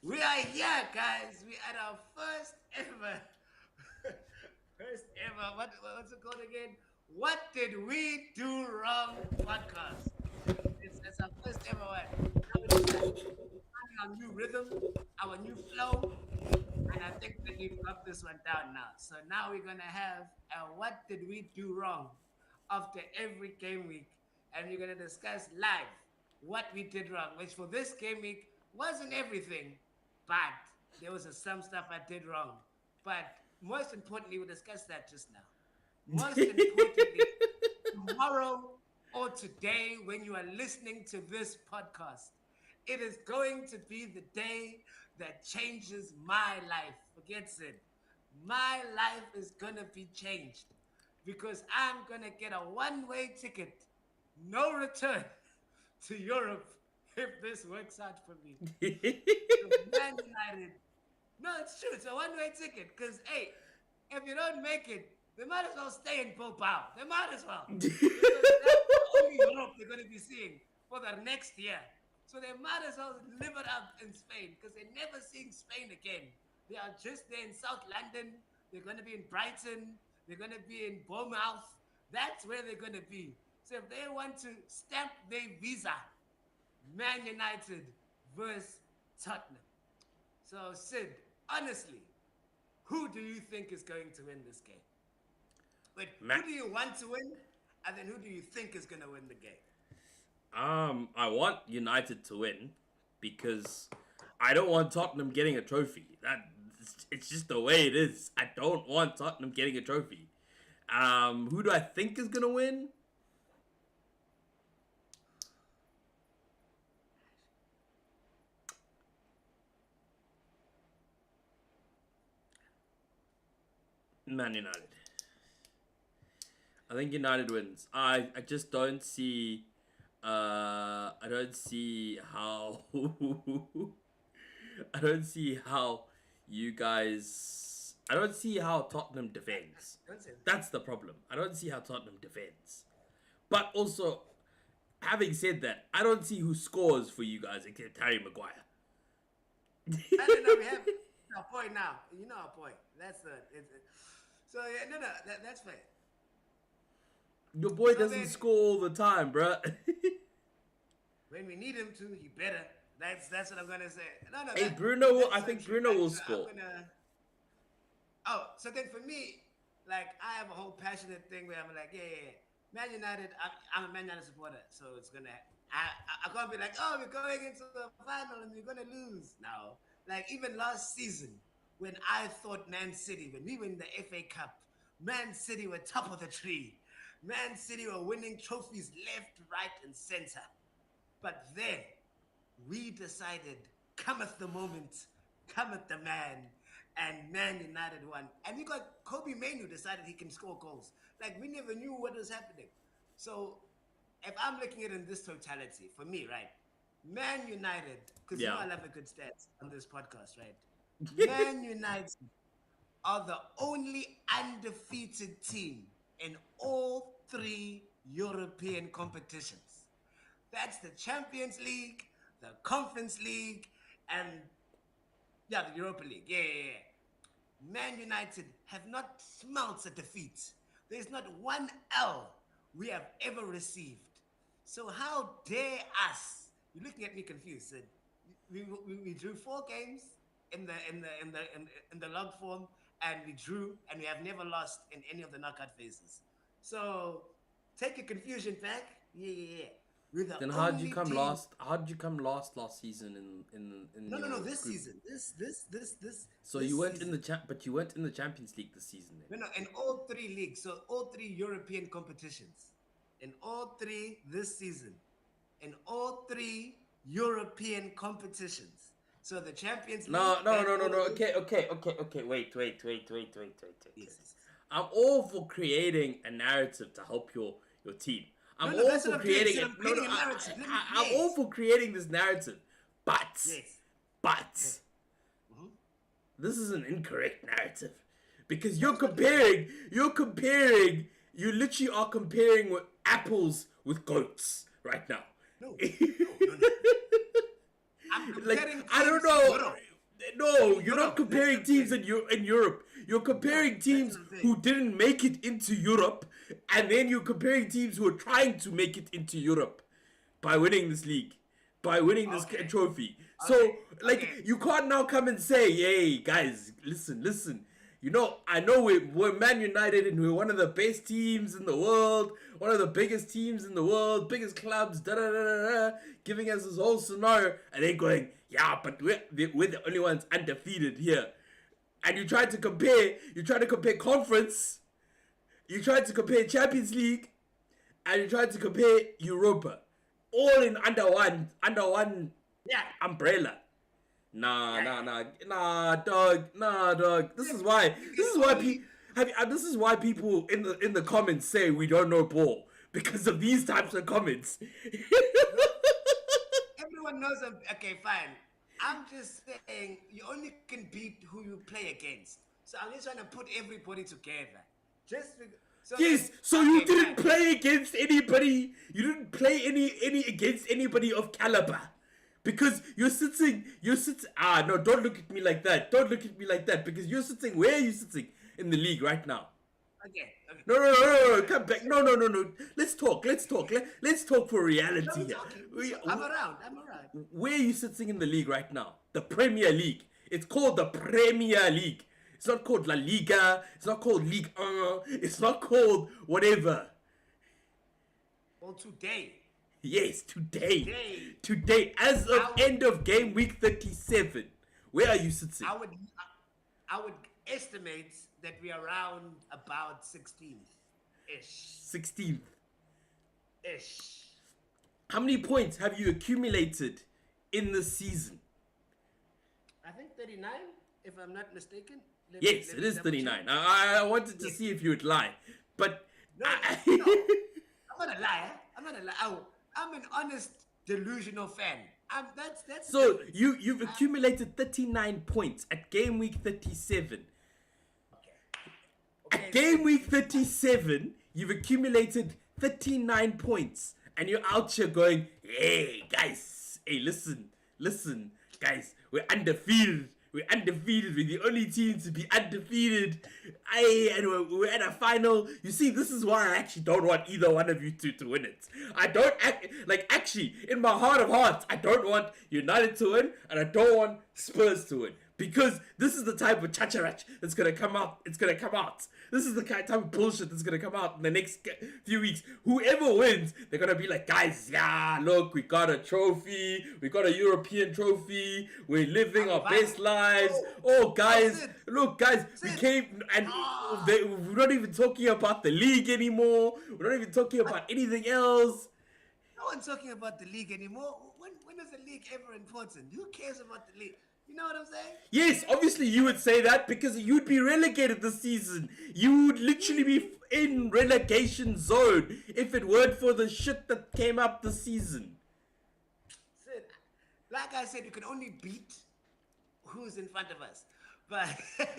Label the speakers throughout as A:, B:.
A: We are here, guys. We are our first ever, first ever. What's it called again? What did we do wrong? Podcast. It's our first ever one. Now we're just like finding our new rhythm, our new flow, and I think that we've got this one down now. So now we're gonna have a what did we do wrong after every game week, and we're gonna discuss live what we did wrong, which for this game week wasn't everything, but there was some stuff I did wrong. But most importantly, we'll discuss that just now. Most importantly, tomorrow or today, when you are listening to this podcast, it is going to be the day that changes my life. Forget it. My life is going to be changed because I'm going to get a one-way ticket, no return to Europe if this works out for me. So Man United. No, it's true. It's a one-way ticket because, hey, if you don't make it, they might as well stay in Bilbao. They might as well. Because that's the only Europe they're going to be seeing for the next year. So they might as well live it up in Spain because they're never seeing Spain again. They are just there in South London. They're going to be in Brighton. They're going to be in Bournemouth. That's where they're going to be. So if they want to stamp their visa, Man United versus Tottenham. So, Sid, honestly, who do you think is going to win this game? Wait, who do you want to win? And then who do you think is going to win the game?
B: I want United to win because I don't want Tottenham getting a trophy. It's just the way it is. I don't want Tottenham getting a trophy. Who do I think is gonna win? Man United. I think United wins. I just don't see. I don't see how. I don't see how you guys. I don't see how Tottenham defends. That's the problem. I don't see how Tottenham defends. But also, having said that, I don't see who scores for you guys except Harry Maguire.
A: I don't know. We have our point now. You know our point. That's the. So yeah, no, that's fair.
B: Your boy
A: So
B: doesn't
A: then,
B: score all the time, bruh.
A: when we need him to, he better. That's what I'm gonna say. No,
B: Hey,
A: that
B: Bruno.
A: that's
B: I
A: so
B: think
A: true.
B: Bruno will
A: So I'm
B: score.
A: gonna. Oh, so then for me, like I have a whole passionate thing where I'm like, yeah. Man United. I'm a Man United supporter, so it's gonna. I can't be like, oh, we're going into the final and we're gonna lose. No, like even last season when I thought Man City, when we win the FA Cup, Man City were top of the tree. Man City were winning trophies left, right, and center. But then we decided, cometh the moment, cometh the man, and Man United won. And we got Kobe Manu decided he can score goals. Like we never knew what was happening. So if I'm looking at it in this totality, for me, right? Man United, because you know
B: Yeah.
A: I love a good stats on this podcast, right? Man United are the only undefeated team in all three European competitions. That's the Champions League, the Conference League, and yeah, the Europa League. Yeah. Man United have not smelt a defeat. There's not one L we have ever received. So how dare us? You're looking at me confused, Sid. We drew 4 games in the log form, and we drew, and we have never lost in any of the knockout phases. So take your confusion back. Yeah. We're the
B: Then how did you
A: only
B: come
A: team.
B: last? How did you come last season in
A: No.
B: your
A: This
B: group?
A: season,
B: So you
A: this
B: weren't in
A: season.
B: the but you weren't in the Champions League this season then.
A: No, in all three leagues, so all three European competitions, in all three this season, in all three European competitions. So the Champions League and all
B: No.
A: of those.
B: Okay. Wait.
A: Yes.
B: I'm all for creating a narrative to help your team. I'm
A: No,
B: all
A: that's
B: for
A: what I'm doing.
B: creating
A: So
B: it.
A: I'm
B: No,
A: creating a narrative. Let me.
B: I'm all
A: Yes.
B: for creating this narrative, but
A: Yes.
B: but
A: Mhm.
B: this is an incorrect narrative because
A: No, it's not incorrect.
B: you literally are comparing with apples with goats right now.
A: No. I'm
B: Like
A: comparing
B: I don't
A: teams in
B: know.
A: Europe.
B: No, you're not
A: Europe. That's
B: comparing
A: what I'm
B: teams
A: saying.
B: in Europe. You're
A: No,
B: comparing
A: that's
B: teams
A: what I'm saying.
B: who didn't make it into Europe, and then you're comparing teams who are trying to make it into Europe by winning this league, by winning this
A: Okay.
B: trophy.
A: Okay.
B: So, like,
A: Okay.
B: you can't now come and say, "Hey, guys, listen. You know, I know we're Man United and we're one of the best teams in the world, one of the biggest teams in the world, biggest clubs, da da da da da," giving us this whole scenario, and then going, "Yeah, but we're the only ones undefeated here." And you try to compare conference, you try to compare Champions League, and you try to compare Europa, all in under one
A: Yeah.
B: umbrella. Nah,
A: Yeah.
B: nah,
A: Yeah.
B: nah, nah, dog. This is why.
A: You
B: This
A: can
B: is why
A: only.
B: This is why people in the comments say we don't know ball because of these types of comments.
A: No, everyone knows. Okay, fine. I'm just saying you only can beat who you play against. So I'm just trying to put everybody together. So then,
B: Yes, so you
A: okay,
B: didn't
A: fine.
B: play against anybody. You didn't play any against anybody of caliber. Because you're sitting ah no, don't look at me like that. Don't look at me like that because you're sitting where are you sitting in the league right now?
A: Okay, okay.
B: No, come back. No. Let's talk. Let's talk for
A: No,
B: reality
A: we're
B: here.
A: talking. I'm around. I'm around.
B: Where are you sitting in the league right now? The Premier League. It's called the Premier League. It's not called La Liga. It's not called Ligue 1. It's not called whatever.
A: Well, today,
B: Yes, today.
A: today,
B: Today, as of
A: I would,
B: end of game week 37. Where are you sitting?
A: I would, I would estimate that we are around about 16th ish,
B: 16th.
A: ish.
B: How many points have you accumulated in the season?
A: I think 39, if I'm not mistaken.
B: Yes,
A: Let
B: it
A: me
B: is
A: double
B: 39.
A: check.
B: I wanted to
A: Yes.
B: see if you would lie. But
A: No, no, I'm not a liar. I'm not a liar. I'm an honest, delusional fan. That's the
B: so
A: difference.
B: you've accumulated 39 points at game week 37.
A: Okay.
B: At
A: Okay.
B: game week 37, you've accumulated 39 points. And you're out here going, hey, guys, hey, listen, guys, we're undefeated. We're undefeated. We're the only team to be undefeated. And we're at a final. You see, this is why I actually don't want either one of you to win it. I don't actually, in my heart of hearts, I don't want United to win, and I don't want Spurs to win. Because this is the type of chacharach that's gonna come out. It's gonna come out. This is the kind type of bullshit that's gonna come out in the next few weeks. Whoever wins, they're gonna be like, guys, yeah, look, we got a trophy. We got a European trophy. We're living our best lives. Oh, guys,
A: Sid.
B: look, guys, we
A: Sid.
B: came and
A: Ah.
B: we're not even talking about the league anymore. We're not even talking about anything else.
A: No one's talking about the league anymore. When is the league ever important? Who cares about the league? You know what I'm saying?
B: Yes, obviously you would say that because you'd be relegated this season. You would literally be in relegation zone if it weren't for the shit that came up this season.
A: Sid, like I said, you can only beat who's in front of us. But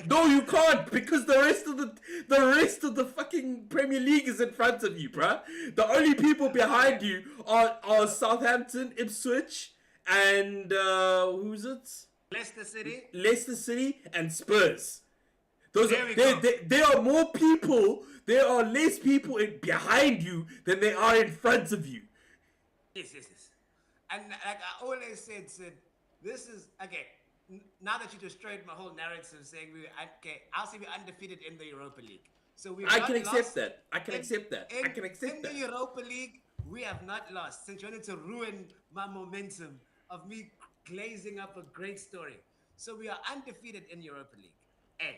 B: No, you can't because the rest of the fucking Premier League is in front of you, bruh. The only people behind you are Southampton, Ipswich, and who's it?
A: Leicester City.
B: Leicester City and Spurs. Those
A: There
B: are
A: we go.
B: there are more people. There are less people behind you than there are in front of you.
A: Yes. And like I always said, Sid, this is okay. Now that you destroyed my whole narrative, saying I'll say we're undefeated in the Europa League. So we
B: I can accept that. I can accept that. I can
A: In
B: accept that.
A: the Europa League, we have not lost. Since you wanted to ruin my momentum of me glazing up a great story. So we are undefeated in Europa League. A.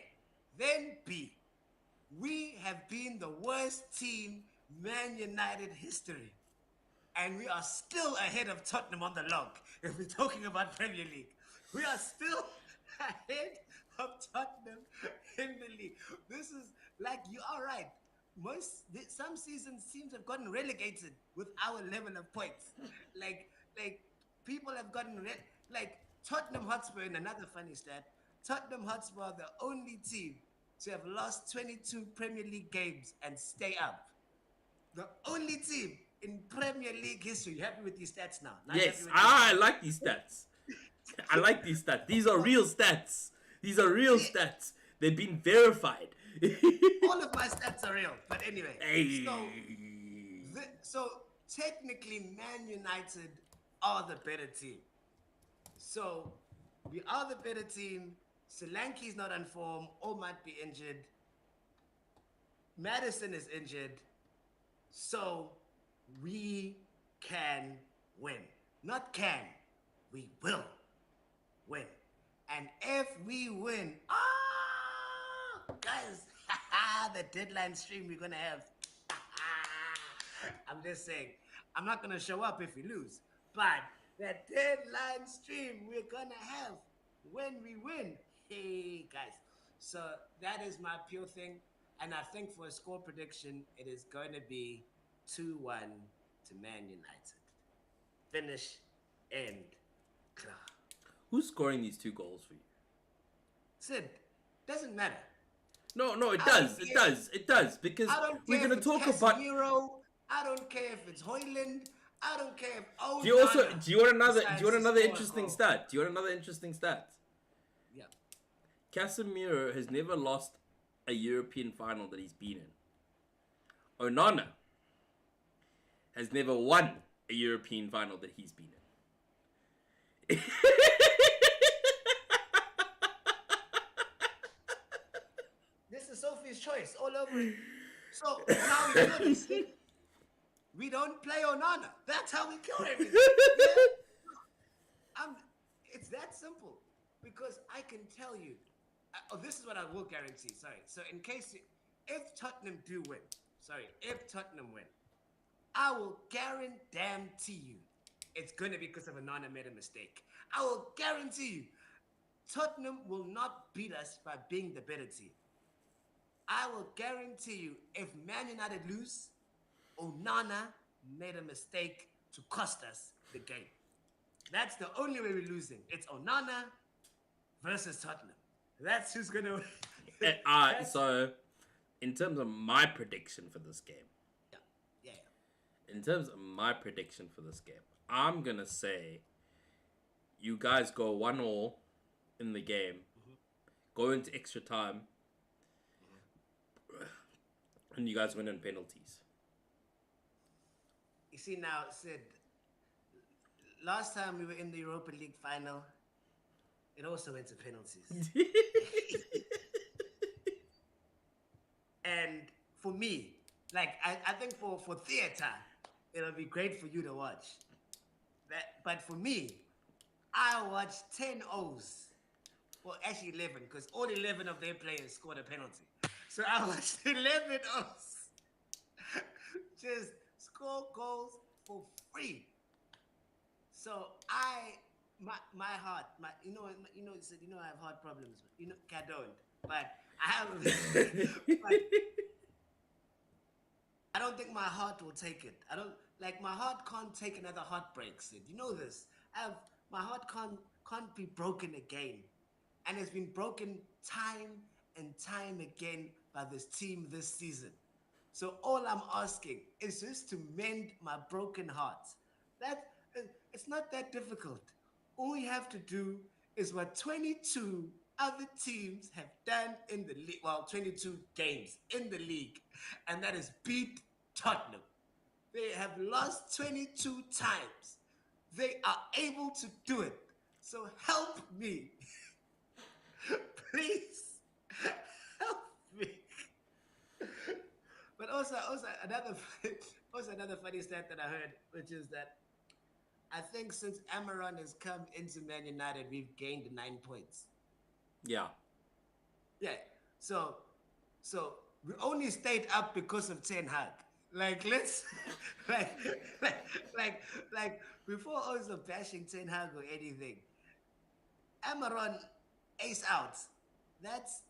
A: Then B. We have been the worst team Man United history. And we are still ahead of Tottenham on the log. If we're talking about Premier League, we are still ahead of Tottenham in the league. This is like you are right. Some seasons teams have gotten relegated with our level of points. Like people have gotten like Tottenham Hotspur. In another funny stat, Tottenham Hotspur are the only team to have lost 22 Premier League games and stay up. The only team in Premier League history. You happy with these stats now? Not
B: Yes,
A: happy with
B: I like these stats. I like these stats. These are real stats. These are real
A: See,
B: stats. They've been verified.
A: all of my stats are real. But anyway,
B: Hey.
A: so technically, Man United are the better team. So we are the better team. Solanke's not on form or might be injured. Madison is injured. So we can win. Not can, we will win. And if we win, guys, the deadline stream we're gonna have. I'm just saying, I'm not gonna show up if we lose, but that deadline stream we're gonna have when we win. Hey, guys. So that is my pure thing. And I think for a score prediction, it is going to be 2-1 to Man United. Finish, end, klar.
B: Who's scoring these 2 goals for you?
A: Sid, doesn't matter.
B: No, it
A: I don't
B: does. It
A: care.
B: does. It does. Because
A: I don't
B: we're
A: care
B: gonna
A: if it's
B: talk about.
A: Casemiro. I don't care if it's Hoyland. I don't care if
B: Do you also
A: Onana
B: do you want another
A: decides to score a
B: interesting
A: goal.
B: stat? Do you want another interesting stat?
A: Yeah.
B: Casemiro has never lost a European final that he's been in. Onana has never won a European final that he's been in.
A: This is Sophie's choice all over it. So now we know this. We don't play Onana. That's how we kill everything. Yeah? It's that simple. Because I can tell you, this is what I will guarantee. Sorry. So in case, if Tottenham do win, if Tottenham win, I will guarantee you it's going to be because of Onana made a mistake. I will guarantee you Tottenham will not beat us by being the better team. I will guarantee you if Man United lose, Onana made a mistake to cost us the game. That's the only way we're losing. It's Onana versus Tottenham. That's who's going to win.
B: So, in terms of my prediction for this game,
A: Yeah.
B: in terms of my prediction for this game, I'm going to say you guys go 1-1 in the game, go into extra time, and you guys win in penalties.
A: You see now, Sid, last time we were in the Europa League final, it also went to penalties. And for me, like I think for theater, it'll be great for you to watch. But for me, I watched 10 O's. Well, actually 11, because all 11 of their players scored a penalty. So I watched 11 O's. Just score goals for free. So my heart, you know, I have heart problems. You know, I don't. But I have. But I don't think my heart will take it. My heart can't take another heartbreak, Sid. You know this. My heart can't be broken again. And it's been broken time and time again by this team this season. So all I'm asking is just to mend my broken heart. It's not that difficult. All we have to do is what 22 other teams have done in the league. Well, 22 games in the league, and that is beat Tottenham. They have lost 22 times. They are able to do it. So help me. Please help me. But also another funny stat that I heard, which is that I think since Amaron has come into Man United, we've gained 9 points.
B: Yeah.
A: Yeah. So we only stayed up because of Ten Hag. Let's like before also bashing Ten Hag or anything. Amaron ace out. That's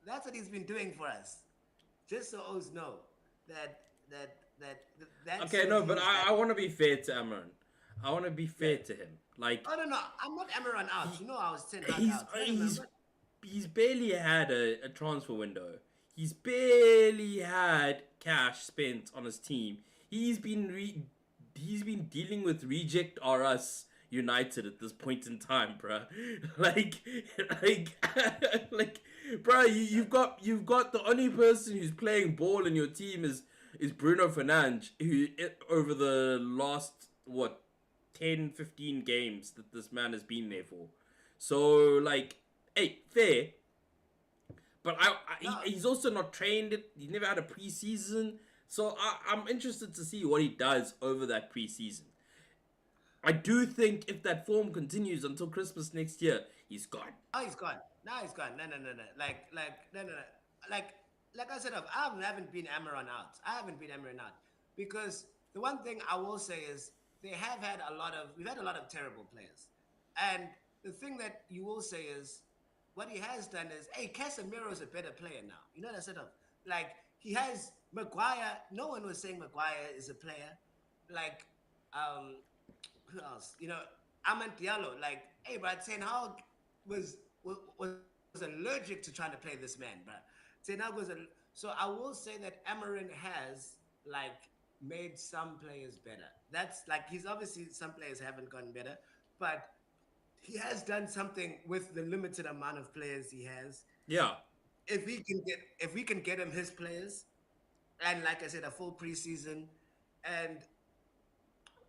A: what he's been doing for us. Just so O's know that's
B: Okay, no, but I want to be fair to Amaron. I want to be fair to him. Like,
A: oh no, I'm not Amaron out. You know I was 10 out.
B: He's barely had a transfer window. He's barely had cash spent on his team. He's been dealing with reject or us United at this point in time, bruh. Like, like, like, bruh, you've got the only person who's playing ball in your team is Bruno Fernandes, who over the last what 10, 15 games that this man has been there for. So like, hey, fair. But
A: No,
B: he's also not trained it. He never had a preseason. So I'm interested to see what he does over that preseason. I do think if that form continues until Christmas next year, he's gone.
A: oh, he's gone. Now he's gone. No, no, no, no. No, no, no. Like, like I said, haven't been Amaran out. I haven't been Amaran out because the one thing I will say is we've had a lot of terrible players, and the thing that you will say is what he has done is, hey, Casemiro is a better player now. You know that sort of like he has Maguire. No one was saying Maguire is a player. Like, um, who else? You know, Amant Diallo. Like, hey, bro, Ten Hag was allergic to trying to play this man, bro. Ten Hag so I will say that Amarin has like made some players better. That's like he's obviously some players haven't gotten better, but he has done something with the limited amount of players he has.
B: Yeah,
A: If we can get him his players, and like I said, a full preseason, and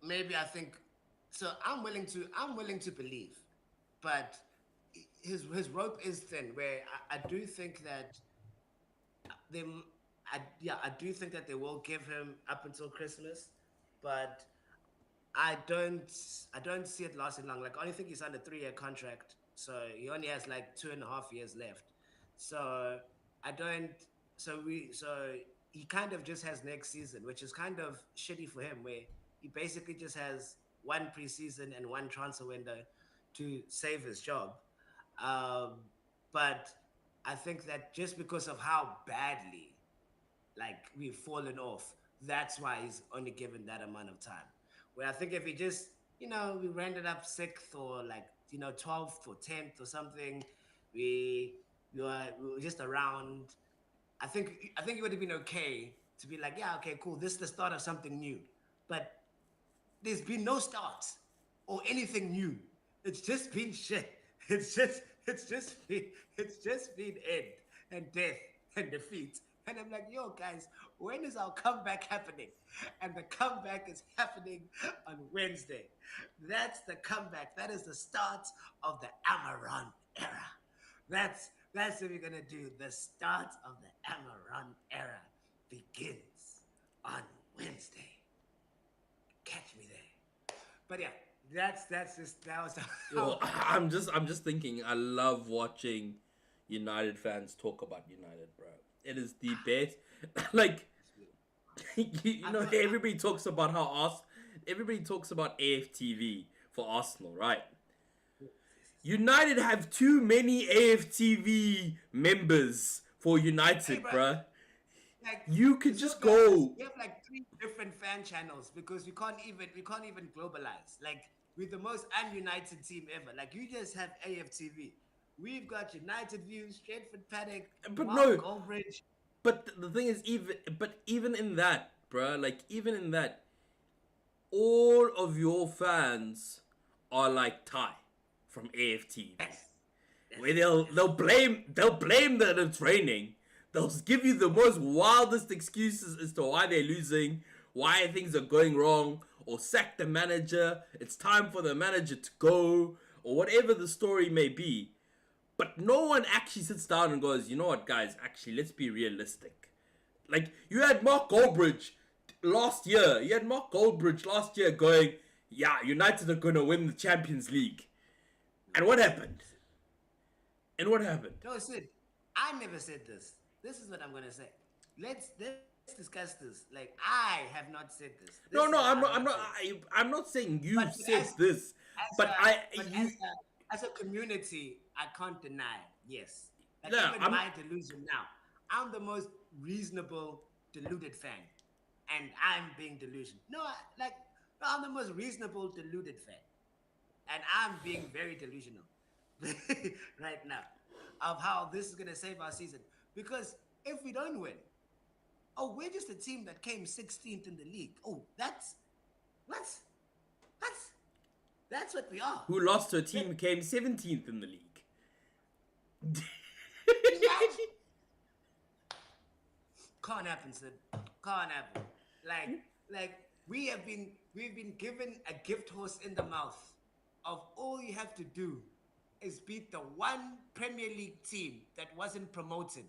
A: maybe I think so. I'm willing to believe, but his rope is thin. Where I do think that they, I do think that they will give him up until Christmas, but I don't see it lasting long. Like I only think he's under 3 year contract, so he only has like 2.5 years left. So I don't. So he kind of just has next season, which is kind of shitty for him, where he basically just has one preseason and one transfer window to save his job. Um, but I think that just because of how badly like we've fallen off. That's why he's only given that amount of time. Where I think if he just, we ended up sixth or like, 12th or 10th or something, we were just around. I think it would have been okay to be like, yeah, okay, cool. This is the start of something new. But there's been no start or anything new. It's just been shit. It's just been end and death and defeat. And I'm like, yo, guys, when is our comeback happening? And the comeback is happening on Wednesday. That's the comeback. That is the start of the Amaran era. That's what we're gonna do. The start of the Amaran era begins on Wednesday. Catch me there. But yeah, that was
B: yo,
A: how.
B: I'm just thinking. I love watching United fans talk about United, bro. It is the best. Like,
A: I feel
B: everybody talks about everybody talks about AFTV for Arsenal, right? United have too many AFTV members for
A: hey,
B: United,
A: bro,
B: bruh.
A: like
B: You could
A: it's so
B: just
A: bad because
B: go.
A: we have like 3 different fan channels because we can't even globalize. Like we're the most ununited team ever. Like you just have AFTV. We've got United Views, Stratford Paddock,
B: But
A: Mark
B: no,
A: Goldbridge.
B: but the thing is, even in that, bruh, like even in that, all of your fans are like Ty from AFTV,
A: Yes,
B: where
A: yes,
B: they'll
A: yes.
B: they'll blame they'll blame that it's raining. They'll give you the most wildest excuses as to why they're losing, why things are going wrong, or sack the manager. It's time for the manager to go, or whatever the story may be. But no one actually sits down and goes, you know what, guys, actually, let's be realistic. Like, you had Mark Goldbridge last year. You had Mark Goldbridge last year going, yeah, United are going to win the Champions League.
A: No,
B: And what
A: Sid,
B: happened?
A: Sid.
B: And what happened?
A: No, Sid. I never said this. This is what I'm gonna say. Let's discuss this. Like I have not said this. This is
B: No,
A: what
B: no,
A: I've
B: I'm
A: not
B: not. I'm
A: said.
B: not. I'm not saying
A: But
B: you've
A: but as
B: said this,
A: as
B: but
A: a
B: I
A: but
B: you.
A: as a community, I can't deny it. Yes, like
B: Yeah,
A: even
B: I'm.
A: my delusion now. I'm the most reasonable deluded fan, and I'm being delusional. No, no, I'm the most reasonable deluded fan, and I'm being very delusional right now of how this is gonna save our season. Because if we don't win, oh, we're just a team that came 16th in the league. Oh, that's That's what we are.
B: who lost to a
A: That,
B: team who came 17th in the league.
A: imagine. Can't happen, Sid. Can't happen. Like we've been given a gift horse in the mouth of all you have to do is beat the one Premier League team that wasn't promoted,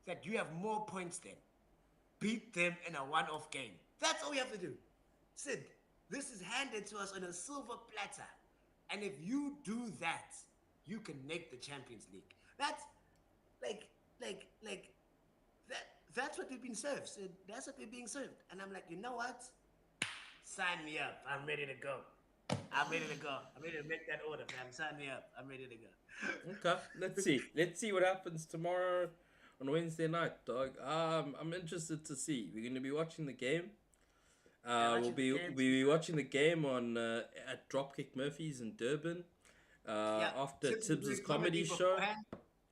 A: that you have more points than. Beat them in a one-off game. That's all you have to do. Sid, this is handed to us on a silver platter. And if you do that, you can make the Champions League. That's like, like that. That's what we've been served. Sid. That's what we're being served. And I'm like, you know what? Sign me up. I'm ready to go. I'm ready to go. I'm ready to make that order, fam. Sign me up. I'm ready to go.
B: Okay, let's see. Let's see what happens tomorrow on Wednesday night, dog. I'm interested to see. We're gonna be watching the game.
A: Yeah,
B: We'll
A: watching the
B: be
A: game.
B: we'll be watching the game on at Dropkick Murphys in Durban.
A: Yeah,
B: After
A: Tibbs is
B: Tibbs's
A: doing comedy
B: comedy show.
A: beforehand.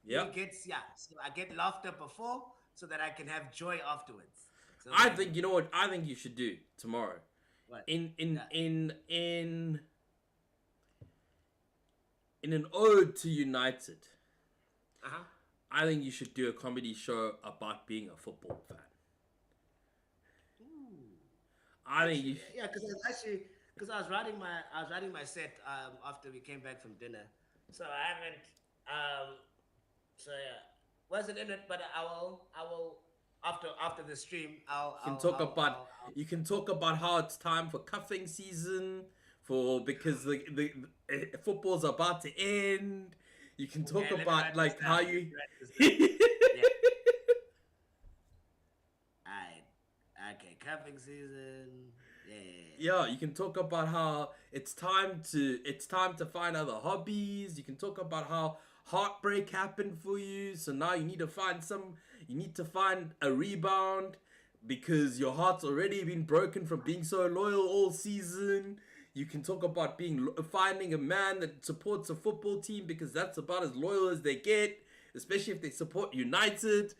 A: He
B: Yep.
A: gets, yeah. So I get laughter before, so that I can have joy afterwards. So
B: I
A: then
B: think you know what I think you should do tomorrow.
A: what?
B: In in
A: Yeah.
B: in in in an ode to United,
A: Uh huh.
B: I think you should do a comedy show about being a football fan. I think you.
A: Actually, yeah, because I was writing my set after we came back from dinner, so I haven't so yeah, wasn't in it, but I will after the stream
B: You can talk about you can talk about how it's time for cuffing season for because the football's about to end. You can talk
A: okay, let me
B: about
A: write this
B: like
A: down.
B: how
A: Let
B: you
A: me write this down. Yeah. Alright. Okay, cupping season. Yeah.
B: yeah, you can talk about how it's time to find other hobbies. You can talk about how heartbreak happened for you, so now you need to find a rebound because your heart's already been broken from being so loyal all season. You can talk about finding a man that supports a football team because that's about as loyal as they get, especially if they support United.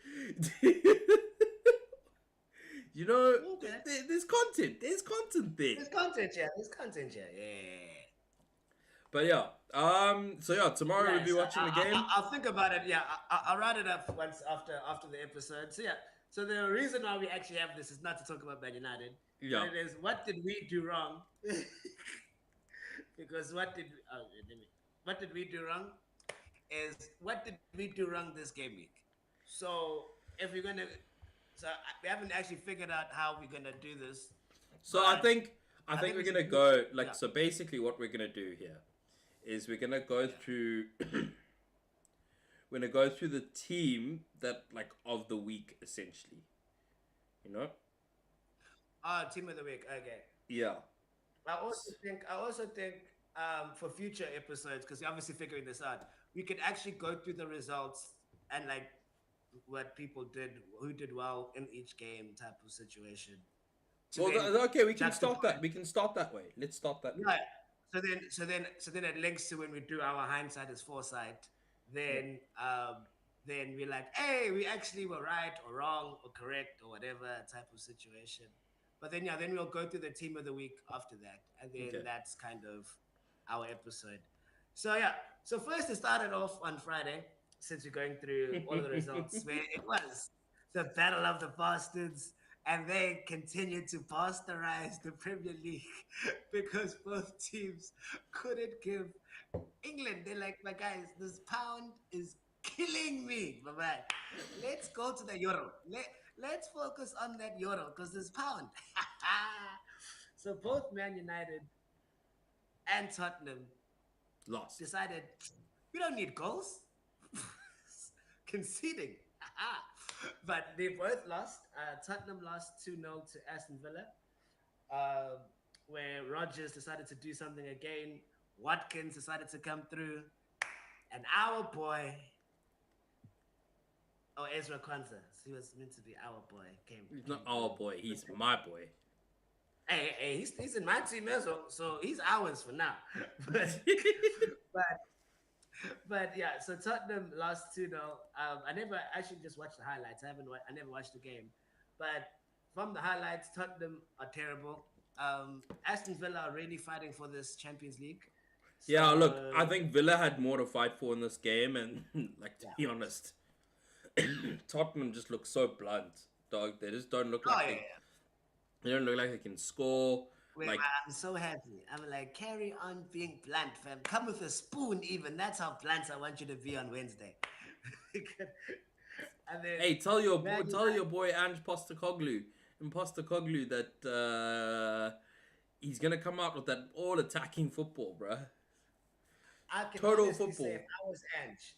B: You know,
A: Okay.
B: there's content. There's content there.
A: There's content here. There's content here. Yeah.
B: But yeah, so yeah, tomorrow we'll
A: Yeah,
B: be
A: so
B: watching the game.
A: I'll think about it. Yeah, I'll write it up once after the episode. So yeah, so the reason why we actually have this is not to talk about Man United, but
B: Yeah.
A: it is what did we do wrong? Because what did we do wrong? Is what did we do wrong this game week? So if we're gonna, we haven't actually figured out how we're gonna do this,
B: So I
A: but
B: think I
A: I
B: think
A: think
B: we're
A: we
B: gonna
A: should do.
B: go like
A: Yeah,
B: so. Basically, what we're gonna do here is we're gonna go
A: yeah.
B: through. We're gonna go through the team that like of the week essentially. You know.
A: Team of the week. Okay.
B: Yeah.
A: I also think for future episodes, because we're obviously figuring this out, we could actually go through the results and like what people did, who did well in each game type of situation, to
B: Well,
A: then
B: okay, we can start
A: justify.
B: that. We can start that way. Let's start that way.
A: Yeah. So then it links to when we do our hindsight is foresight.
B: Yeah.
A: Then then we're like, hey, we actually were right or wrong or correct or whatever type of situation. But then yeah, then we'll go through the team of the week after that, and then
B: Okay.
A: that's kind of our episode. So yeah, so first it started off on Friday, since we're going through all of the results, where it was the battle of the bastards, and they continued to bastardize the Premier League because both teams couldn't give England. They're like, my guys, this pound is killing me, my man. Let's go to the euro. Let's focus on that euro because this pound. So both Man United and Tottenham
B: Lost.
A: decided we don't need goals. Conceding. But they both lost. Tottenham lost 2-0 to Aston Villa, uh, where Rodgers decided to do something again. Watkins decided to come through. And our boy, Ezra Kwanzaa, he was meant to be our boy,
B: He's
A: came
B: not
A: through.
B: our boy. He's my boy.
A: Hey, he's in my team as well, so he's ours for now. but but but yeah, so Tottenham lost 2-0. I never actually just watched the highlights. I never watched the game, but from the highlights, Tottenham are terrible. Aston Villa are really fighting for this Champions League.
B: Yeah, look,
A: So
B: I think Villa had more to fight for in this game, and like to
A: yeah.
B: be honest, Tottenham just look so blunt, dog. They just don't look
A: Oh
B: like
A: yeah,
B: they
A: yeah.
B: they don't look like they can score.
A: Wait,
B: Like,
A: I'm so happy. I'm like, carry on being blunt, fam. Come with a spoon, even. That's how blunt I want you to be on Wednesday. And then,
B: hey,
A: man,
B: tell your boy Ange Postecoglou that he's gonna come out with that all attacking football, bruh.
A: I can
B: Total
A: honestly say if
B: football.
A: I was Ange,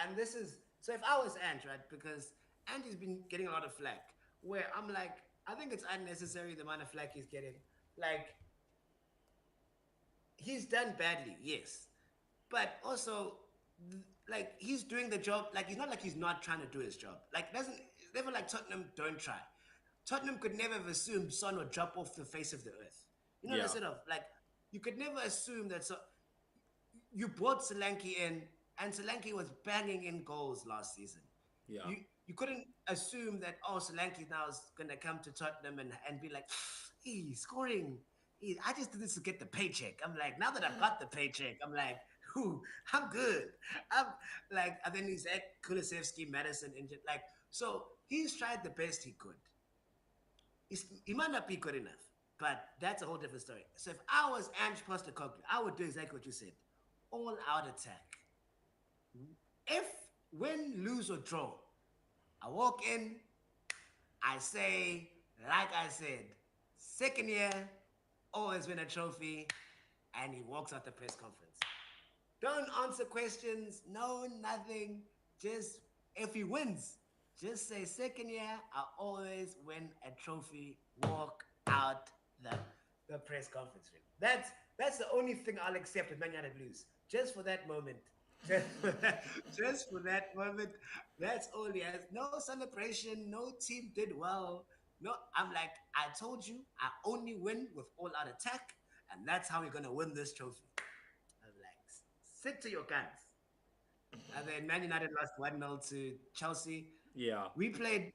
A: and this is so if I was Ange, right? Because Ange has been getting a lot of flack, where I'm like, I think it's unnecessary the amount of flack he's getting. Like, he's done badly, yes, but also like he's doing the job. Like he's not like he's not trying to do his job. Like doesn't it's never like Tottenham don't try. Tottenham could never have assumed Son would drop off the face of the earth. You know that
B: Yeah,
A: sort of like you could never assume that. So you brought Solanke in, and Solanke was banging in goals last season.
B: yeah.
A: You couldn't assume that Solanke now is gonna come to Tottenham and be like, he's scoring. I just did this to get the paycheck. I'm like, now that I've got the paycheck, I'm like, whoo, I'm good. I'm like, and then he's at Kulisevsky, Madison injured. Like, so he's tried the best he could. He might not be good enough, but that's a whole different story. So if I was Ange Postecoglou, I would do exactly what you said, all out attack. If win, lose or draw, I walk in, I say, like I said, second year, always win a trophy, and he walks out the press conference. Don't answer questions. No, nothing. Just if he wins, just say second year. I always win a trophy. Walk out the press conference room. That's the only thing I'll accept if Man United lose. Just for that moment. Just for that moment. That's all he has. No celebration. No team did well. No, I'm like, I told you, I only win with all out attack, and that's how we're gonna win this trophy. I'm like, stick to your guns. And then Man United lost 1-0 to Chelsea.
B: Yeah.
A: We played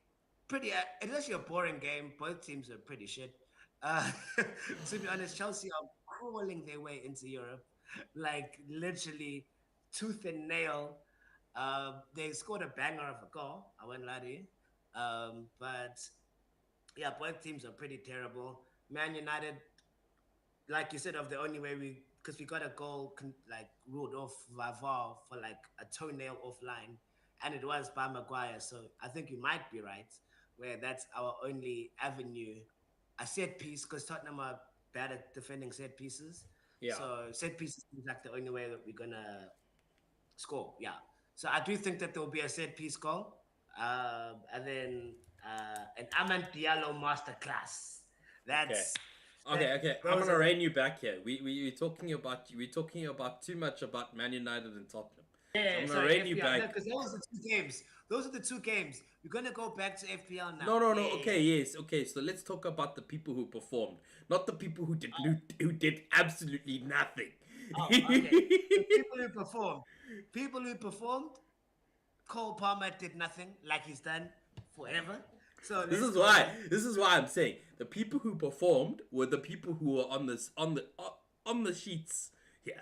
A: pretty, it's actually a boring game. Both teams are pretty shit. To be honest, Chelsea are crawling their way into Europe, like literally tooth and nail. They scored a banger of a goal. I won't lie to you. But yeah, both teams are pretty terrible. Man United, like you said, of the only way because we got a goal like ruled off by VAR for like a toenail offline, and it was by Maguire. So I think you might be right, where that's our only avenue, a set piece, because Tottenham are bad at defending set pieces.
B: Yeah.
A: So set pieces is like the only way that we're gonna score. Yeah. So I do think that there will be a set piece goal, and then an Amand Diallo masterclass.
B: Okay.
A: That's
B: Okay, okay. I'm
A: those
B: gonna
A: are the
B: rein you back here. We're talking about too much about Man United and Tottenham. So I'm
A: yeah,
B: gonna
A: sorry,
B: rein you
A: FPL. No,
B: back.
A: because those are the two games. Those are the two games. We're gonna go back to FPL now.
B: No, no,
A: Yeah,
B: no.
A: yeah,
B: Okay, yes, okay. So let's talk about the people who performed, not the people who did absolutely nothing.
A: oh, okay. So people who performed. Cole Palmer did nothing like he's done forever. So
B: This
A: let's
B: is
A: go
B: why.
A: there.
B: This is why I'm saying the people who performed were the people who were on the sheets. Yeah.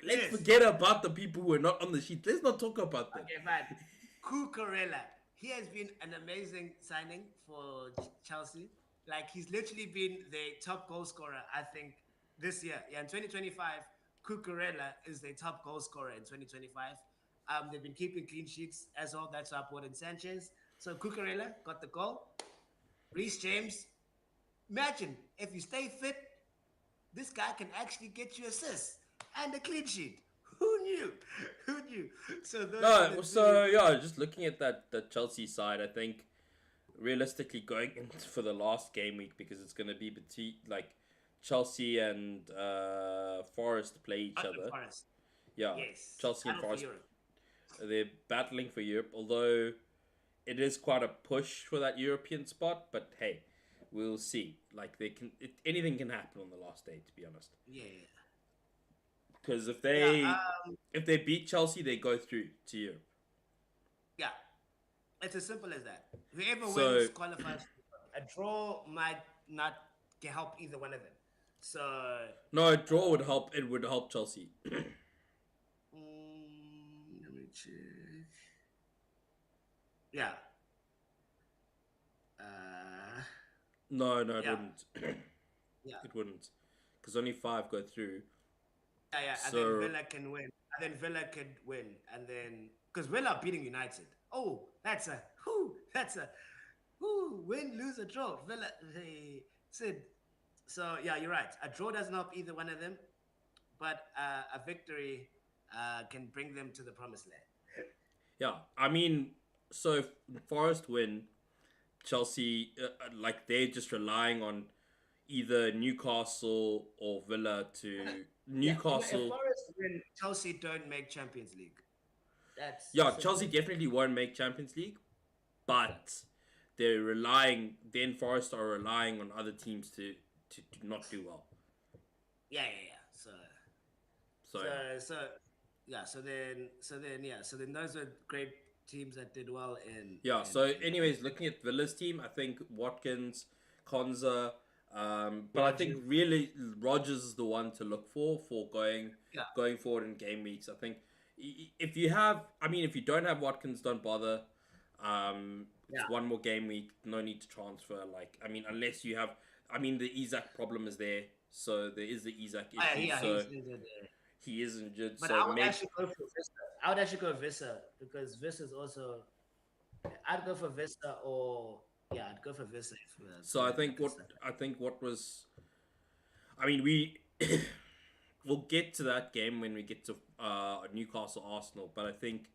B: Let's
A: Yes.
B: forget about the people who are not on the sheet. Let's not talk about them.
A: Okay, fine. Cucurella. He has been an amazing signing for Chelsea. Like he's literally been the top goal scorer, I think, this year. Yeah, in 2025, Cucurella is the top goal scorer in 2025. They've been keeping clean sheets as well. That's why I brought in Sanchez. So Cucurella got the goal. Reece James. Imagine if you stay fit, this guy can actually get you assists and a clean sheet. Who knew? Who knew? So those are the
B: No,
A: two.
B: so yeah, just looking at the Chelsea side, I think realistically going in for the last game week because it's going to be between like Chelsea and Forest play each
A: Nottingham
B: other.
A: Forest.
B: Yeah,
A: Yes.
B: Chelsea and
A: Battle for
B: Forest
A: Europe.
B: they're battling for Europe, although it is quite a push for that European spot. But hey, we'll see. Like anything can happen on the last day, to be honest.
A: Yeah.
B: Because
A: Yeah.
B: if they beat Chelsea, they go through to Europe.
A: Yeah. It's as simple as that. Whoever wins
B: So
A: qualifies. A draw might not help either one of them. So
B: No, a draw would
A: um,
B: help. It would help Chelsea.
A: let me check. Yeah. Uh,
B: No, no, it
A: yeah.
B: wouldn't.
A: Yeah.
B: It wouldn't, because only five go through.
A: Yeah, yeah, and then
B: So
A: Villa can win, and then Villa could win, and then because Villa are beating United. Oh, that's a whoo, that's a whoo, win, lose, or draw. Villa, they said. So yeah, you're right. A draw doesn't help either one of them, but a victory can bring them to the promised land.
B: yeah, I mean, so if Forest win, Chelsea, like they're just relying on either Newcastle or Villa to
A: Yeah, if
B: Newcastle.
A: Forest win, Chelsea don't make Champions League. That's
B: Yeah, Chelsea
A: simple.
B: definitely won't make Champions League, but they're relying. Then Forest are relying on other teams to not do well.
A: Yeah, yeah, yeah. So
B: So yeah.
A: so yeah, so then those are great teams that did well in
B: Yeah.
A: in
B: So,
A: in
B: anyways, looking at Villa's team, I think Watkins, Konza, but I think
A: Rogers.
B: really Rogers is the one to look for
A: Yeah,
B: going forward in game weeks. I think if you have, I mean, if you don't have Watkins, don't bother. It's
A: yeah,
B: one more game week. No need to transfer. Like, I mean, unless you have, I mean, the Isaac problem is there. So there is the Isaac
A: oh,
B: issue.
A: yeah, he's
B: So
A: injured there.
B: he is injured.
A: But
B: So
A: I would
B: maybe,
A: actually go for Vista. I would actually go Vista because Vista's also. I'd go for Vista or yeah, I'd go for Vista if
B: so
A: Villa can start.
B: I think what was, I mean, we'll get to that game when we get to Newcastle Arsenal, but I think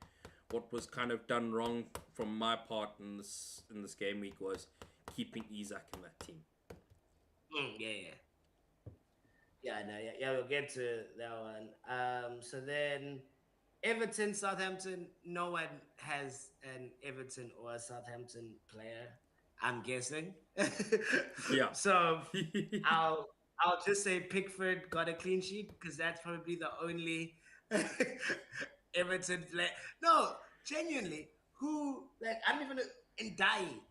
B: what was kind of done wrong from my part in this game week was keeping Isaac in that team.
A: Yeah, yeah, yeah. No, yeah, yeah. We'll get to that one. So then Everton, Southampton. No one has an Everton or a Southampton player. I'm guessing.
B: Yeah.
A: So I'll I'll just say Pickford got a clean sheet because that's probably the only Everton player. No, genuinely, who like I don't even know in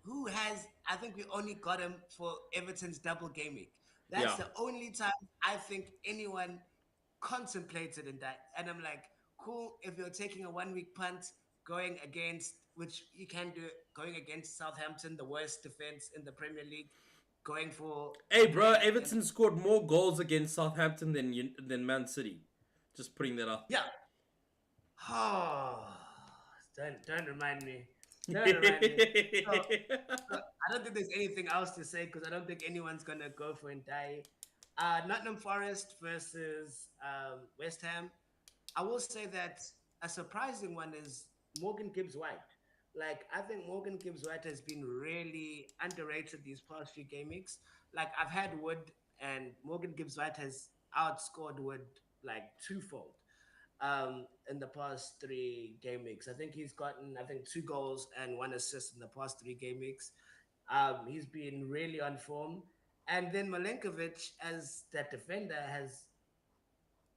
A: who has I think we only got him for Everton's double game week. That's
B: Yeah.
A: the only time I think anyone contemplated in that. And I'm like, cool, if you're taking a 1 week punt going against, which you can do, going against Southampton, the worst defense in the Premier League, going for a
B: Hey, bro,
A: player in the.
B: Everton scored more goals against Southampton than Man City. Just putting that out there.
A: Yeah. Oh, don't remind me. Don't remind me. So, so I don't think there's anything else to say because I don't think anyone's gonna go for Ndai. Nottingham Forest versus West Ham. I will say that a surprising one is Morgan Gibbs White. Like I think Morgan Gibbs White has been really underrated these past few game weeks. Like I've had Wood and Morgan Gibbs White has outscored Wood like twofold in the past 3 game weeks. I think he's gotten 2 goals and 1 assist in the past 3 game weeks. He's been really on form. And then Malenkovic as that defender has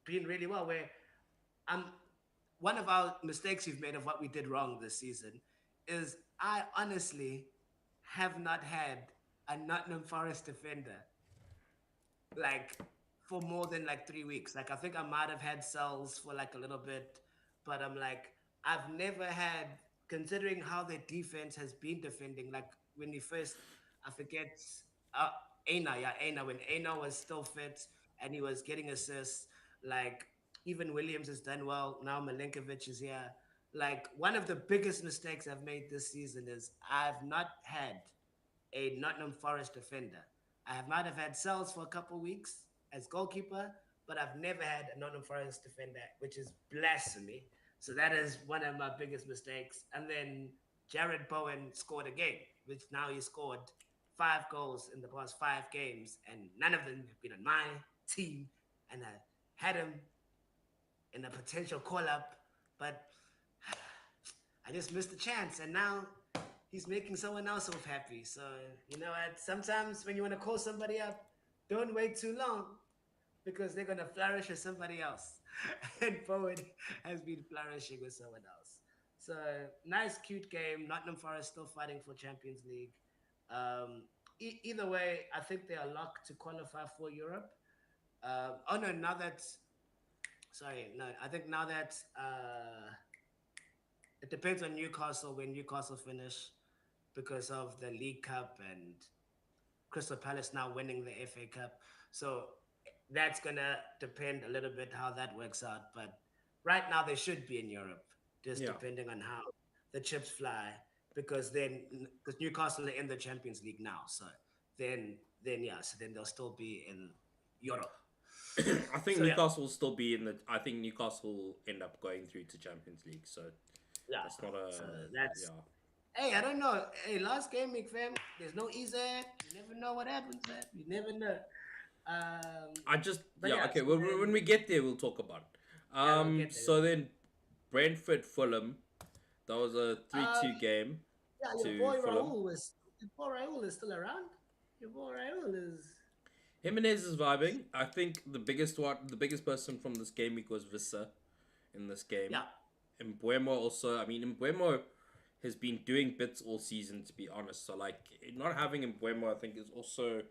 A: been really well. Where um, one of our mistakes we've made of what we did wrong this season is I honestly have not had a Nottingham Forest defender like for more than like 3 weeks. Like I think I might have had cells for like a little bit, but I'm like I've never had considering how their defense has been defending. Like when we first, I forget, uh, Aina when Aina was still fit and he was getting assists. Like even Williams has done well now. Milenkovic is here. Like one of the biggest mistakes I've made this season is I've not had a Nottingham Forest defender. I might have had Cells for a couple of weeks as goalkeeper, but I've never had a Nottingham Forest defender, which is blasphemy. So that is one of my biggest mistakes. And then Jared Bowen scored again, which now he scored 5 goals in the past 5 games, and none of them have been on my team. And I had him in a potential call up, but I just missed the chance. And now he's making someone else so happy. So, you know what? Sometimes when you want to call somebody up, don't wait too long because they're going to flourish with somebody else. And Bowen has been flourishing with someone else. So, nice, cute game. Nottingham Forest still fighting for Champions League. Either way, I think they are locked to qualify for Europe. Oh no, now that sorry, no, I think now that it depends on Newcastle when Newcastle finish because of the League Cup and Crystal Palace now winning the FA Cup. So that's gonna depend a little bit how that works out. But right now they should be in Europe, just
B: Yeah.
A: depending on how the chips fly. Because Newcastle are in the Champions League now, so then yeah, so then they'll still be in Europe.
B: I think
A: So yeah,
B: Newcastle will still be in the. I think Newcastle will end up going through to Champions League. So
A: yeah.
B: that's not
A: So
B: a yeah.
A: that's hey, I don't know. Hey, last game, week, fam. There's no easy. You never know what happens, man. You never know.
B: I just
A: But
B: yeah
A: yeah,
B: okay.
A: so
B: When
A: then
B: we get there, we'll talk about it.
A: yeah, we'll get there.
B: So then Brentford Fulham. That was a
A: Um,
B: 3-2 game
A: yeah,
B: to Fulham.
A: Your boy Raul is still around. Your boy Raul is
B: Jimenez is vibing. I think the biggest person from this game week was Vissa in this game.
A: yeah,
B: Mbuemo also. I mean, Mbuemo has been doing bits all season, to be honest. So like, not having Mbuemo, I think, is also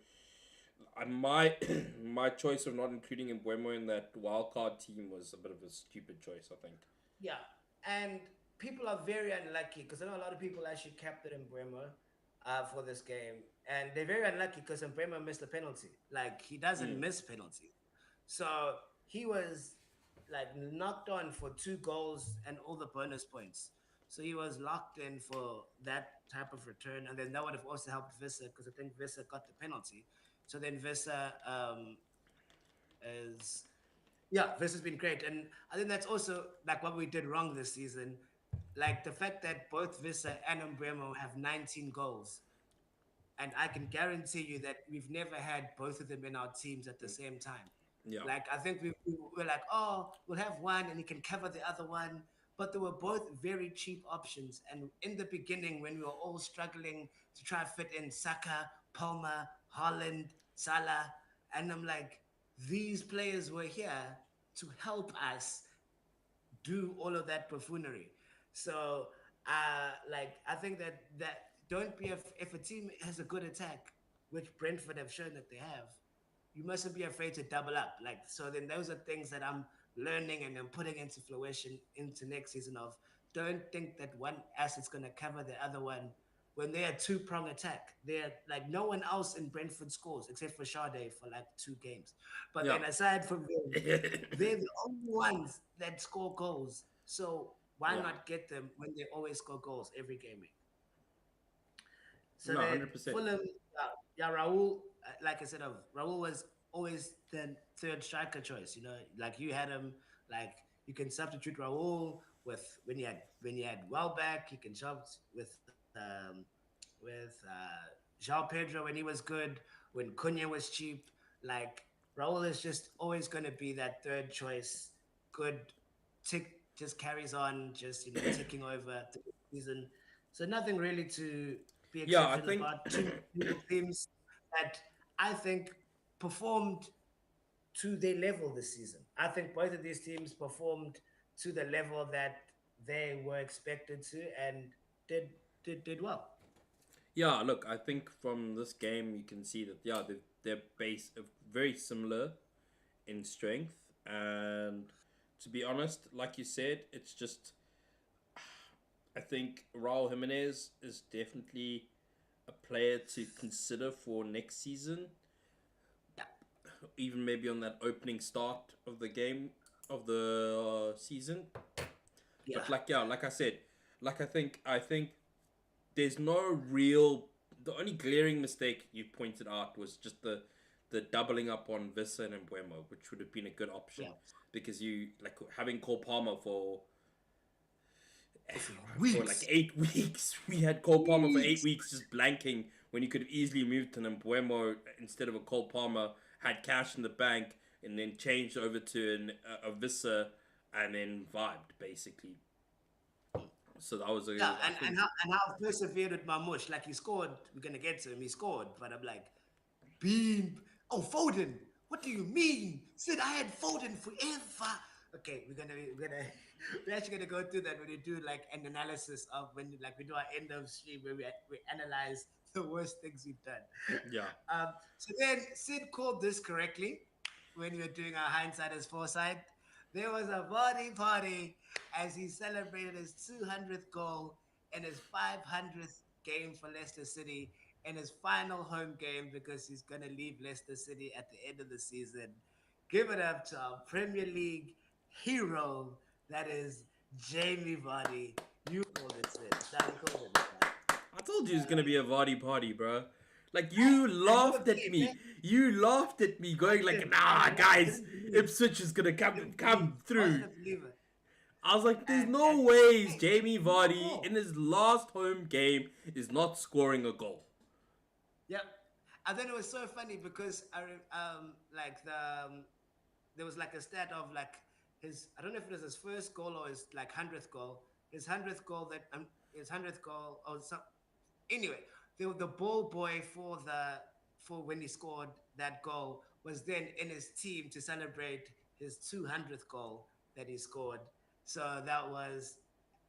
B: my my choice of not including Mbuemo in that wildcard team was a bit of a stupid choice. I think.
A: yeah, and people are very unlucky because I know a lot of people actually captain Mbeumo for this game, and they're very unlucky because Mbeumo missed a penalty. Like he doesn't
B: Mm,
A: miss penalties, so he was like knocked on for two goals and all the bonus points. So he was locked in for that type of return, and then that would have also helped Vissa because I think Vissa got the penalty. So then Vissa is yeah, this has been great. And I think that's also like what we did wrong this season. Like the fact that both Vissa and Umbremo have 19 goals. And I can guarantee you that we've never had both of them in our teams at the same time.
B: yeah.
A: Like I think we were like, oh, we'll have one and he can cover the other one. But they were both very cheap options. And in the beginning, when we were all struggling to try to fit in Saka, Palmer, Holland, Salah, and I'm like, these players were here to help us do all of that buffoonery. So, like, I think that don't be if a team has a good attack, which Brentford have shown that they have, you mustn't be afraid to double up. Like, so then those are things that I'm learning and I'm putting into fruition into next season. Of don't think that one asset's gonna cover the other one. When they're a two-prong attack, they're like no one else in Brentford scores except for Sade for like two games. But
B: Yeah.
A: then aside from them, they're the only ones that score goals. So why
B: Yeah.
A: not get them when they always score goals every game week? So
B: No,
A: then
B: 100%.
A: Fulham, yeah, Raul, like I said, Raul was always the third striker choice. You know, like you had him, like you can substitute Raul with when you had Welbeck, you can sub with João Pedro when he was good, when Cunha was cheap. Like Raul is just always going to be that third choice, good tick, just carries on, just ticking over the season. So nothing really to be
B: Yeah, I
A: exceptional
B: think
A: about. Two teams that I think performed to their level this season. I think both of these teams performed to the level that they were expected to and did did well.
B: yeah, look, I think from this game you can see that yeah, they're base very similar in strength, and to be honest, like you said, it's just I think Raul Jimenez is definitely a player to consider for next season,
A: Yeah,
B: even maybe on that opening start of the game of the season.
A: yeah,
B: But like yeah, like I said, I think there's no real. The only glaring mistake you pointed out was just the doubling up on Vissa and Embuemo, which would have been a good option
A: yeah.
B: because you like having Cole Palmer
A: For
B: for like
A: weeks.
B: 8 weeks. We had Cole Palmer for eight
A: Weeks.
B: weeks just blanking when you could have easily moved to an Embuemo instead of a Cole Palmer, had cash in the bank, and then changed over to a Vissa and then vibed basically. So that was
A: Yeah,
B: I think
A: and how I've persevered with Marmoush. Like he scored, we're gonna get to him. He scored, but I'm like, Bean. Oh, Foden. What do you mean? Said I had Foden forever. Okay, we're gonna we're actually gonna go through that when we do like an analysis of when like we do our end of stream where we analyze the worst things we've done.
B: yeah.
A: So then Sid called this correctly. when we were doing our hindsight as foresight. There was a party as he celebrated his 200th goal in his 500th game for Leicester City in his final home game because he's going to leave Leicester City at the end of the season. Give it up to our Premier League hero, that is Jamie Vardy. You called it, Sid. Now you called it, man.
B: I told you it's gonna be a Vardy party, bro. Like you
A: I never
B: laughed at
A: believed, man.
B: me. You laughed at me, going like, "Nah,
A: I
B: guys,
A: didn't believe.
B: Ipswich is gonna
A: I
B: come
A: didn't believe.
B: come
A: I wasn't
B: through."
A: a believer.
B: I was like, "There's
A: And
B: no ways
A: hey,
B: Jamie
A: no
B: Vardy
A: more.
B: in his last home game is not scoring a goal."
A: Yep. And then it was so funny because like there was like a stat of like his, I don't know if it was his first goal or his like 100th goal, his 100th goal or some, anyway, the ball boy for when he scored that goal was then in his team to celebrate his 200th goal that he scored. So that was,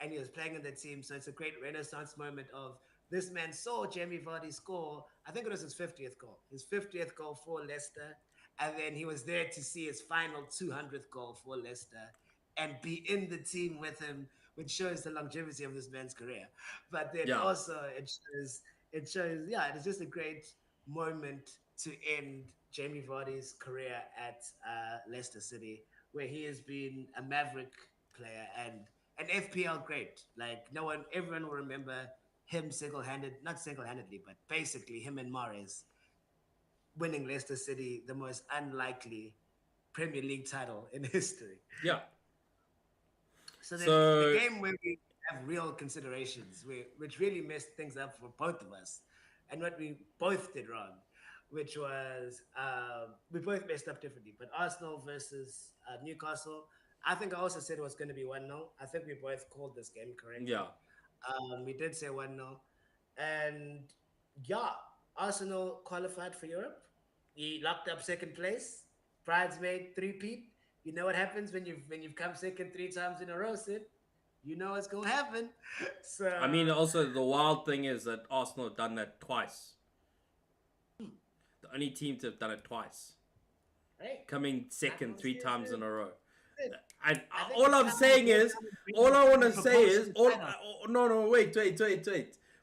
A: and he was playing in the team. So it's a great renaissance moment of this man saw Jamie Vardy score. I think it was his 50th goal for Leicester, and then he was there to see his final 200th goal for Leicester and be in the team with him, which shows the longevity of this man's career. But then
B: Yeah,
A: also it shows, yeah, it's just a great moment to end Jamie Vardy's career at Leicester City, where he has been a maverick player and an FPL great. Like no one, everyone will remember him single-handed, not single-handedly, but basically him and Mares winning Leicester City the most unlikely Premier League title in history.
B: yeah.
A: So then the
B: So
A: game where we have real considerations, which really messed things up for both of us, and what we both did wrong, which was we both messed up differently. But Arsenal versus Newcastle, I think I also said it was going to be 1-0. I think we both called this game
B: yeah,
A: correctly. We did say 1-0. And yeah, Arsenal qualified for Europe. He locked up second place. Bridesmaid three-peat. You know what happens when you've come second three times in a row, Sid. You know what's gonna happen.
B: I mean,
A: So
B: also the wild thing is that Arsenal have done that twice. The only team to have done it twice,
A: hey,
B: coming
A: not
B: second
A: most
B: three
A: years,
B: times in a row.
A: Sid.
B: And
A: I think
B: all
A: it's
B: I'm
A: time we
B: saying
A: go
B: is,
A: down and
B: all I want
A: and
B: to say
A: propose to
B: is,
A: the
B: all
A: title.
B: no, no, wait.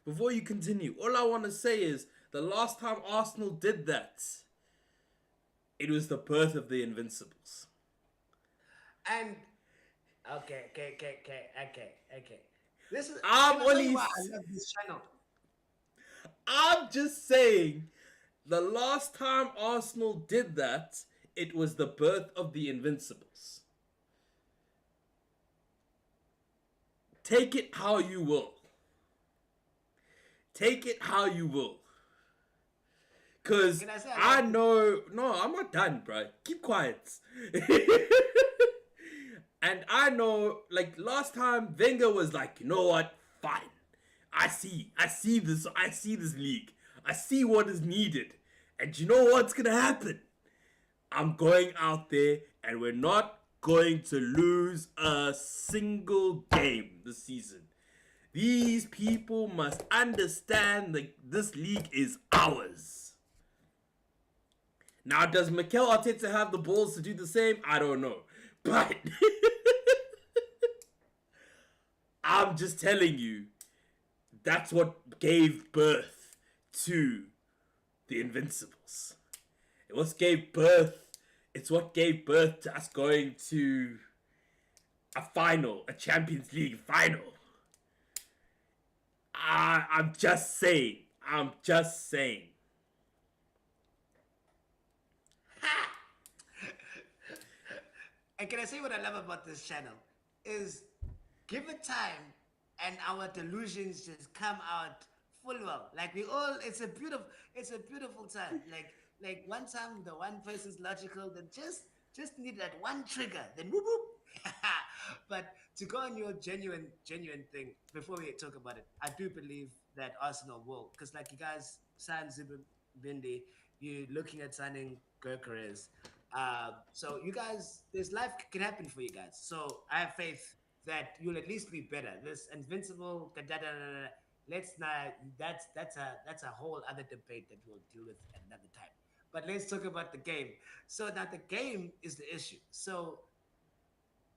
B: Before you continue, all I want to say is the last time Arsenal did that, it was the birth of the Invincibles.
A: And okay. This is.
B: I'm
A: Can I tell you
B: only,
A: why I love this channel?
B: I'm just saying, the last time Arsenal did that, it was the birth of the Invincibles. Take it how you will. Take it how you will. Cause
A: Can I say I
B: I
A: love this?
B: know, no, I'm not done, bro. Keep quiet. And I know, like last time, Wenger was like, you know what? Fine. I see this league. I see what is needed. And you know what's gonna happen? I'm going out there, and we're not going to lose a single game this season. These people must understand that this league is ours. Now, does Mikel Arteta have the balls to do the same? I don't know. But I'm just telling you, that's what gave birth to the Invincibles. It was gave birth. It's what gave birth to us going to a final, a Champions League final. I'm just saying. I'm just saying.
A: And can I say what I love about this channel? Is give it time and our delusions just come out full well. Like we all, it's a beautiful time. Like one time the one person's logical, then just need that one trigger, then whoop whoop. But to go on your genuine thing before we talk about it, I do believe that Arsenal will, because like you guys signed Bindi, you looking at signing Gyökeres. So you guys, this life can happen for you guys. So I have faith that you'll at least be better. This invincible, da, da, da, da, da, let's not. That's a whole other debate that we'll deal with at another time. But let's talk about the game. So now the game is the issue. So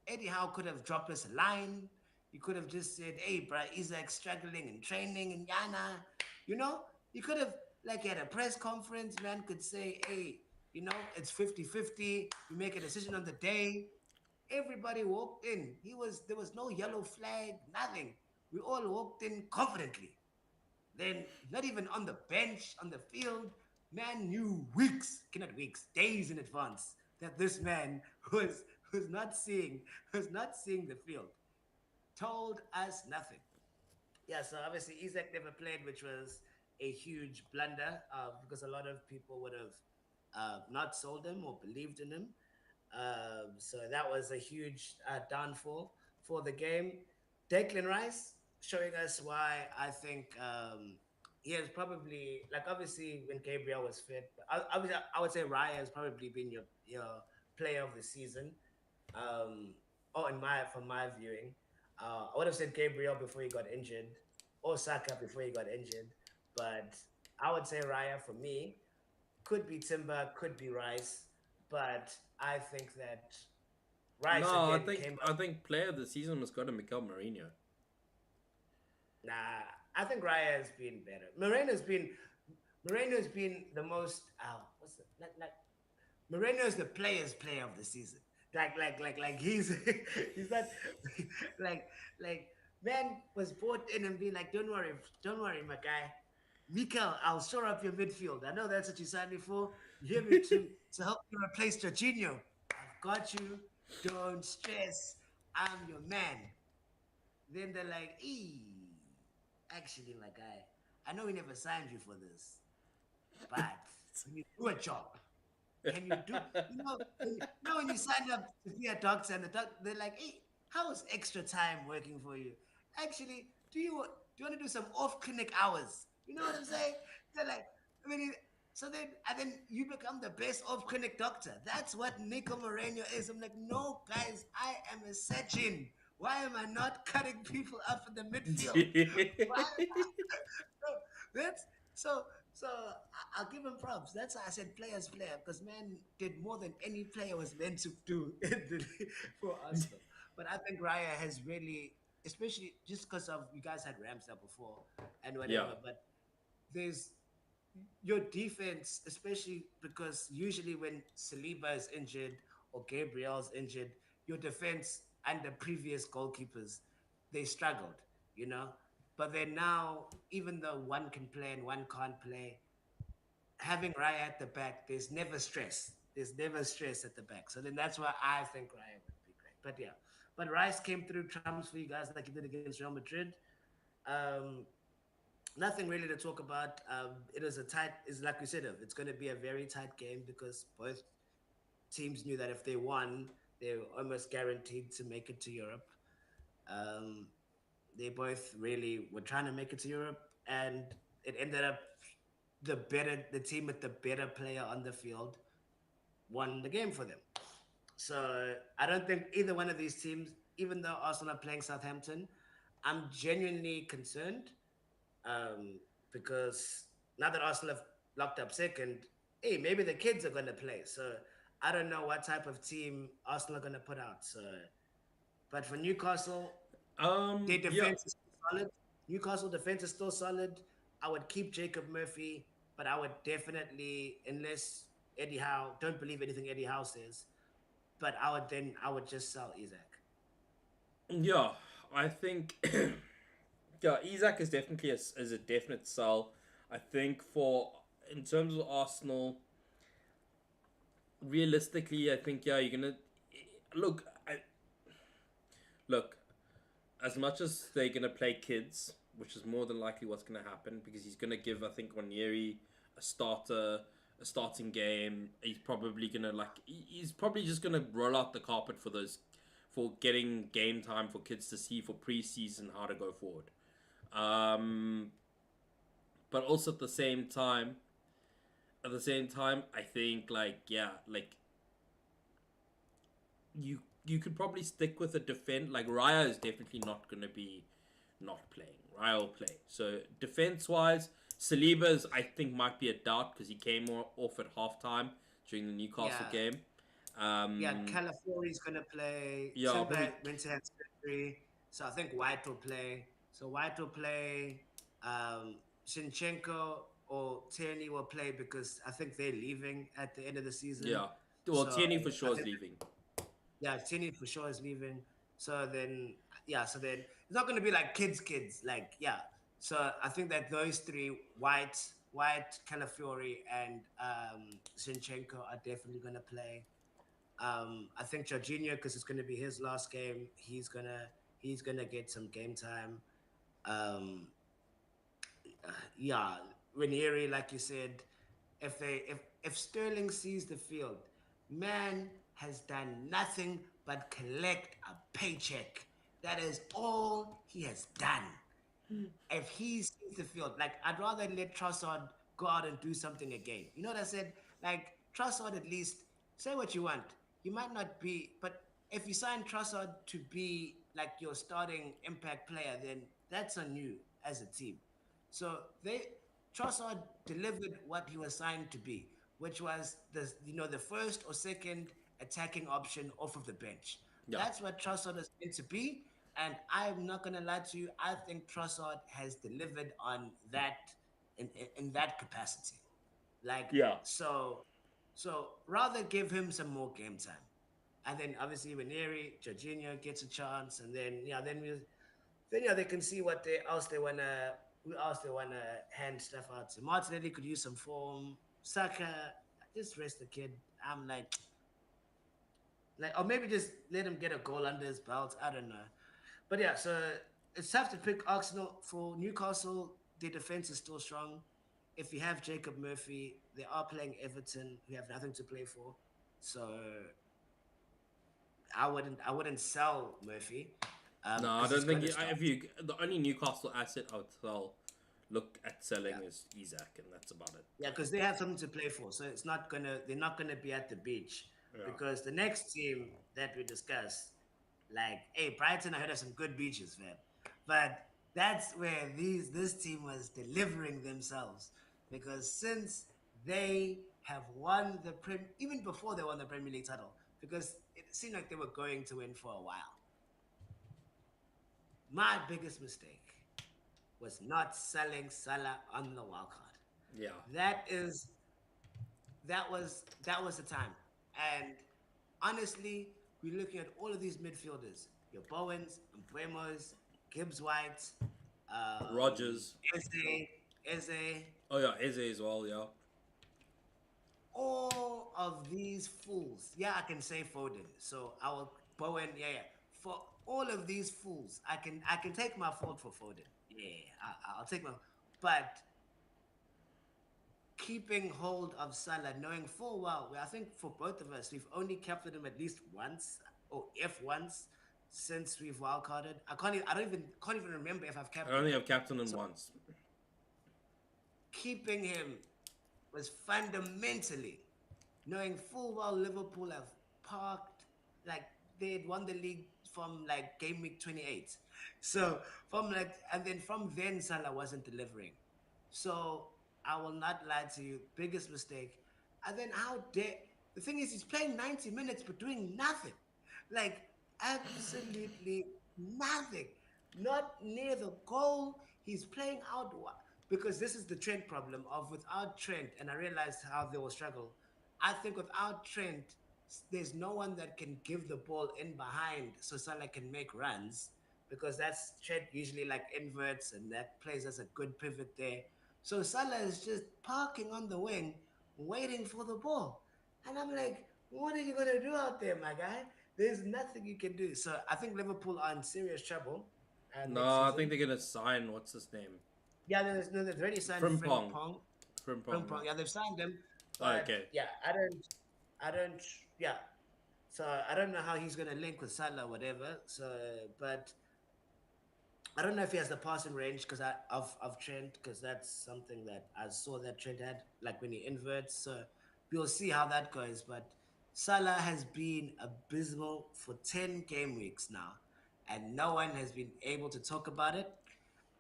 A: Eddie Howe could have dropped us a line. He could have just said, "Hey, bro, Isaac's struggling in training in Yana." You know, he could have, like, at a press conference, man could say, "Hey, it's 50-50. You make a decision on the day." Everybody walked in. There was no yellow flag, nothing. We all walked in confidently. Then, not even on the bench, on the field, man knew weeks, cannot weeks, days in advance that this man was not seeing the field. Told us nothing. Yeah, so obviously Isaac never played, which was a huge blunder because a lot of people would have not sold him or believed in him. So that was a huge downfall for the game. Declan Rice showing us why I think he has probably, like, obviously when Gabriel was fit, I would say Raya has probably been your player of the season. Um, oh, in my from my viewing, I would have said Gabriel before he got injured, or Saka before he got injured, but I would say Raya for me. Could be Timber, could be Rice, but I think that Rice
B: No,
A: again came
B: I
A: up.
B: think player of the season was got to Miguel Mourinho.
A: Nah, I think Raya has been better. Moreno's been the most. What's the like? Moreno is the player's player of the season. Like he's he's not like like man was brought in and being like, don't worry, my guy. Mikel, I'll shore up your midfield. I know that's what you signed me for. You hear me to help you replace Jorginho. I've got you. Don't stress. I'm your man. Then they're like, actually, my guy, I know we never signed you for this, but when you do a job, can you do, when you signed up to be a doctor and they're like, hey, how is extra time working for you? Actually, do you want to do some off clinic hours? You know what I'm saying? They're like, I mean, so then and then you become the best off clinic doctor. That's what Nico Moreno is. I'm like, no, guys, I am a surgeon. Why am I not cutting people up in the midfield? Why no, that's so. I'll give him props. That's why I said players player because man did more than any player was meant to do for Arsenal. But I think Raya has really, especially just because of you guys had Ramsdale before and
B: Yeah.
A: whatever. But there's your defense, especially because usually when Saliba is injured or Gabriel's injured, your defense and the previous goalkeepers, they struggled, you know. But then now, even though one can play and one can't play, having Raya at the back, there's never stress. There's never stress at the back. So then that's why I think Raya would be great. But yeah, but Rice came through trumps for you guys like he did against Real Madrid. Um, Nothing really to talk about. It is a tight. Is like we said, it's going to be a very tight game because both teams knew that if they won, they were almost guaranteed to make it to Europe. Um, they both really were trying to make it to Europe, and it ended up the team with the better player on the field won the game for them. So I don't think either one of these teams, even though Arsenal are playing Southampton, I'm genuinely concerned because now that Arsenal have locked up second, hey, maybe the kids are going to play. So I don't know what type of team Arsenal are going to put out. So, but for Newcastle, their
B: Yeah.
A: defense is still solid. Newcastle defense is still solid. I would keep Jacob Murphy, but I would definitely, unless Eddie Howe, don't believe anything Eddie Howe says, but I would just sell Isaac.
B: Yeah. I think yeah, Isaac is definitely is a definite sell. I think for in terms of Arsenal, realistically, I think yeah, you're gonna look. Look, as much as they're gonna play kids, which is more than likely what's gonna happen because he's gonna give I think Ranieri a starting game. He's probably gonna he's probably just gonna roll out the carpet for those for getting game time for kids to see for preseason how to go forward. Um, but also at the same time, I think you could probably stick with a defense. Like Raya is definitely not gonna be not playing. Raya will play. So defense wise, Saliba's, I think, might be a doubt because he came off at halftime during the Newcastle
A: Yeah,
B: game.
A: yeah.
B: Um,
A: Calafiori's gonna play.
B: yeah,
A: Timber
B: probably.
A: meant to have surgery, so I think White will play. So White will play. Shinchenko or Tierney will play because I think they're leaving at the end of the season.
B: Yeah. Well,
A: So
B: Tierney for
A: I
B: sure is
A: think
B: leaving.
A: yeah, Tierney for sure is leaving. So then yeah, so then it's not gonna be like kids, like yeah. So I think that those three, White, Calafiori, and Zinchenko are definitely gonna play. I think Jorginho, because it's gonna be his last game, he's gonna get some game time. Um, yeah, Ranieri, like you said, if Sterling sees the field, man has done nothing but collect a paycheck. That is all he has done. If he sees the field, like I'd rather let Trossard go out and do something again. You know what I said? Like Trossard, at least say what you want. You might not be, but if you sign Trossard to be like your starting impact player, then that's on you as a team. So they Trossard delivered what he was signed to be, which was the first or second attacking option off of the bench.
B: Yeah.
A: That's what Trossard is meant to be. And I'm not gonna lie to you, I think Trossard has delivered on that in that capacity. Like
B: Yeah.
A: so, so rather give him some more game time, and then obviously Ranieri, Jorginho gets a chance, and then they can see what they else they wanna who else they wanna hand stuff out to. Martinelli could use some form. Saka, just rest the kid. I'm like, or maybe just let him get a goal under his belt. I don't know. But yeah, so it's tough to pick Arsenal for Newcastle. Their defense is still strong. If you have Jacob Murphy, they are playing Everton, who have nothing to play for. So I wouldn't sell Murphy
B: No, I
A: because he's
B: don't think
A: gonna start.
B: if you the only Newcastle asset I would sell, look at selling
A: Yeah,
B: is Isaac, and that's about it.
A: yeah, because they have something to play for. So they're not gonna be at the beach
B: Yeah.
A: because the next team that we discuss, like, hey, Brighton, I heard of some good beaches, man. But that's where this team was delivering themselves because since they have won even before they won the Premier League title, because it seemed like they were going to win for a while. My biggest mistake was not selling Salah on the wild card.
B: Yeah.
A: That was the time. And honestly, we're looking at all of these midfielders. Your Bowens, Mbeumo's, Gibbs White,
B: Rogers.
A: Eze,
B: Oh yeah, Eze as well. Yeah.
A: all of these fools. Yeah, I can say Foden. So our Bowen, yeah. For all of these fools, I can take my fault for Foden. Yeah, I'll take my. But keeping hold of Salah, knowing full well, I think for both of us, we've only captured him at least once, or if once, since we've wildcarded. I can't even remember if I've
B: I
A: captained
B: don't think
A: him.
B: I've captained him
A: So
B: once.
A: keeping him was fundamentally knowing full well Liverpool have parked, like they had won the league from like game week 28. So and then from then Salah wasn't delivering. So I will not lie to you, biggest mistake. And then how dare the thing is he's playing 90 minutes but doing nothing. Like absolutely nothing. Not near the goal. He's playing out because this is the Trent problem of without Trent, and I realized how they will struggle. I think without Trent, there's no one that can give the ball in behind so Salah can make runs because that's Trent usually like inverts and that plays as a good pivot there. So Salah is just parking on the wing, waiting for the ball. And I'm like, what are you gonna do out there, my guy? There's nothing you can do. So I think Liverpool are in serious trouble next
B: No, I think
A: season.
B: they're gonna sign what's his name,
A: Yeah, there's no, they've already signed
B: Frimpong.
A: Frimpong.
B: Frimpong.
A: Frimpong. Yeah, they've signed him,
B: Yeah.
A: but
B: Okay.
A: yeah, I don't, yeah. So I don't know how he's gonna link with Salah, or whatever. So, but I don't know if he has the passing range because of Trent because that's something that I saw that Trent had like when he inverts. So we'll see how that goes. But Salah has been abysmal for 10 game weeks now, and no one has been able to talk about it.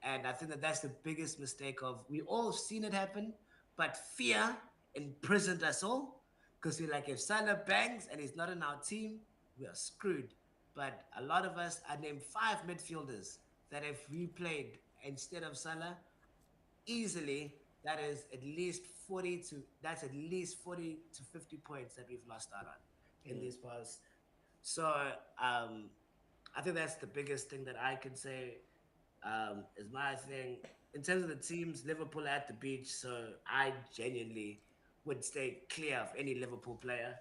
A: And I think that that's the biggest mistake of we all seen it happen, but fear imprisoned us all because we're like, if Salah bangs and he's not in our team, we are screwed. But a lot of us, I named five midfielders that if we played instead of Salah, easily that is at least 40 to that's at least 40 to 50 points that we've lost out on in these past. So um I think that's the biggest thing that I can say is my thing. In terms of the teams, Liverpool are at the beach, so I genuinely would stay clear of any Liverpool player.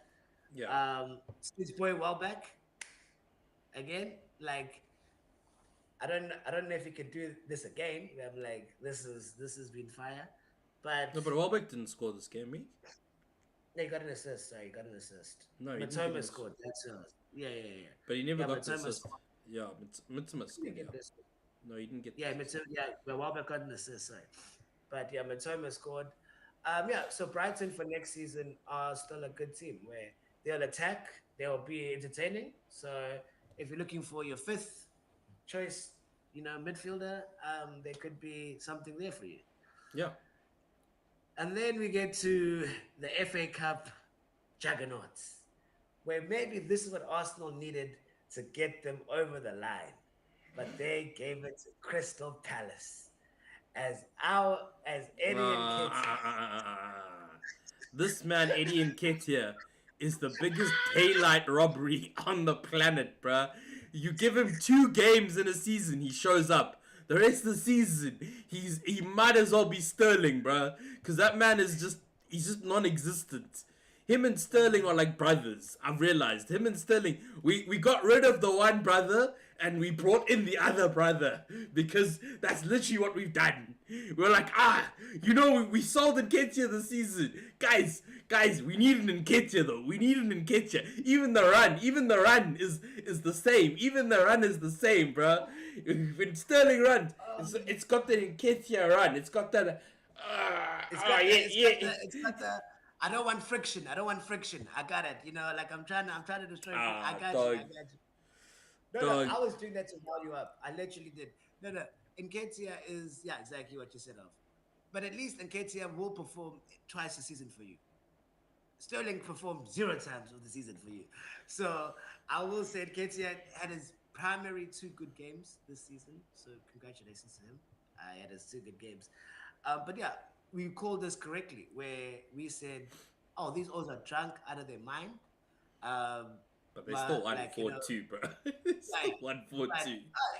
B: Yeah.
A: Steve Boy Welbeck, again, like I don't know if he could do this again. I'm like, this has been fire. But
B: No, but Welbeck didn't score this game, me.
A: no, he got an assist. Sorry, he got an assist.
B: No, he didn't get
A: Matoma
B: an assist.
A: scored. That's yeah, yeah, yeah.
B: But he never
A: Yeah,
B: got the
A: Matoma
B: assist.
A: scored.
B: Yeah, Mitsuma
A: He
B: scored,
A: didn't
B: yeah.
A: get this.
B: No, he didn't get
A: Yeah,
B: the assist.
A: Yeah, well, Welbeck got an assist, sorry. But yeah, Matoma scored. Yeah, so Brighton for next season are still a good team where they'll attack, they'll be entertaining. So if you're looking for your fifth choice, midfielder, there could be something there for you.
B: Yeah.
A: And then we get to the FA Cup juggernauts, where maybe this is what Arsenal needed to get them over the line, but they gave it to Crystal Palace as Eddie and Nketiah.
B: This man, Eddie Nketiah, is the biggest daylight robbery on the planet, bruh. You give him 2 games in a season, he shows up. The rest of the season, he might as well be Sterling, bruh. Cause that man is he's just non-existent. Him and Sterling are like brothers. I've realized him and Sterling. We got rid of the one brother and we brought in the other brother because that's literally what we've done. We're like, we sold Nketiah this season, guys. We need an Nketiah though. We need an Nketiah. Even the run is the same. Even the run is the same, bro. When Sterling runs, it's got the Nketiah run. It's got that. Yeah.
A: It's got the. I don't want friction. I don't want friction. I got it. Like I'm trying to destroy. I got you.
B: Dog,
A: I got you. No,
B: dog.
A: I was doing that to rile you up. I literally did. No. Nketiah is exactly what you said of. But at least Nketiah will perform twice a season for you. Sterling performed 0 times of the season for you. So I will say Nketiah had his primary 2 good games this season. So congratulations to him. He had his 2 good games. But yeah, we called this correctly where we said, oh, these O's are drunk out of their mind. Um,
B: But they still
A: but
B: won
A: like,
B: 4-2, bro. They still
A: like,
B: won 4-2.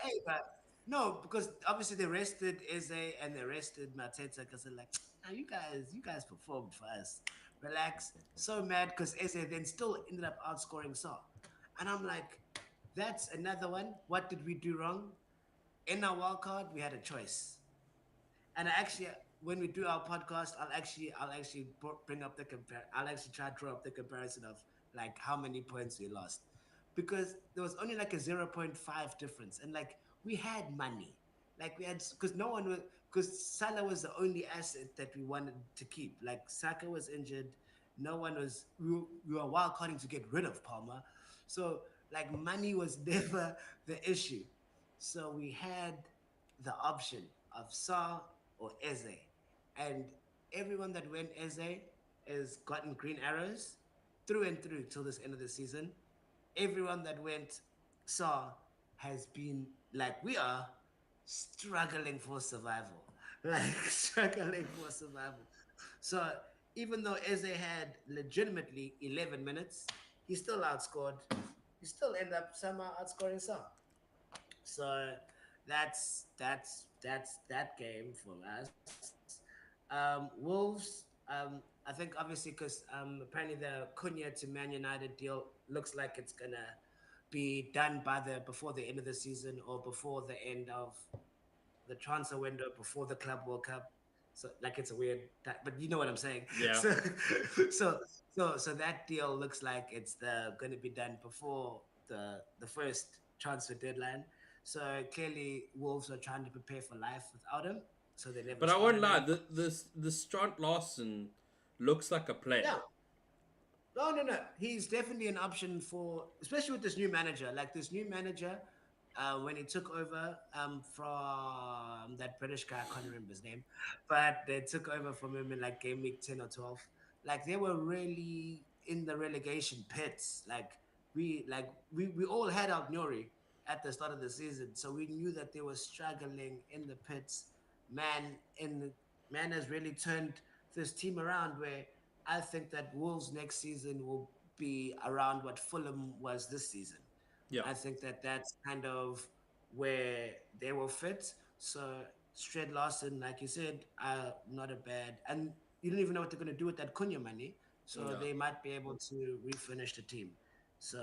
A: hey, but no, because obviously they rested Eze and they rested Mateta because they're like, now you guys performed for us. Relax. So mad because Eze then still ended up outscoring Saw. And I'm like, that's another one. What did we do wrong? In our wild card, we had a choice. And I actually, when we do our podcast, I'll actually bring up the compare. I'll actually try to draw up the comparison of like how many points we lost, because there was only like a 0.5 difference, and like we had money, like we had because no one was because Salah was the only asset that we wanted to keep. Like Saka was injured, no one was. We were wild carding to get rid of Palmer, so like money was never the issue. So we had the option of Sa or Eze. And everyone that went Eze has gotten green arrows through and through till this end of the season. Everyone that went Sa has been like we are struggling for survival. Like struggling for survival. So even though Eze had legitimately 11 minutes, he still outscored. He still ended up somehow outscoring Sa. So that's that game for us. Wolves. I think obviously because apparently the Cunha to Man United deal looks like it's gonna be done by the before the end of the season or before the end of the transfer window before the Club World Cup. So like it's a weird, but you know what I'm saying.
B: Yeah.
A: So so so that deal looks like it's going to be done before the first transfer deadline. So clearly Wolves are trying to prepare for life without him. So they never
B: But I won't
A: started
B: lie,
A: him.
B: the Strand Larson looks like a player.
A: Yeah. No. He's definitely an option for, especially with this new manager. Like this new manager, when he took over from that British guy, I can't remember his name, but they took over from him in like game week 10 or 12. Like they were really in the relegation pits. We all had out Nuri at the start of the season, so we knew that they were struggling in the pits. Man, in the, man has really turned this team around. Where I think that Wolves next season will be around what Fulham was this season.
B: Yeah,
A: I think that that's kind of where they will fit. So Stred Larson, like you said, not a bad, and you don't even know what they're going to do with that Cunha money. So
B: yeah,
A: they might be able to refinish the team. So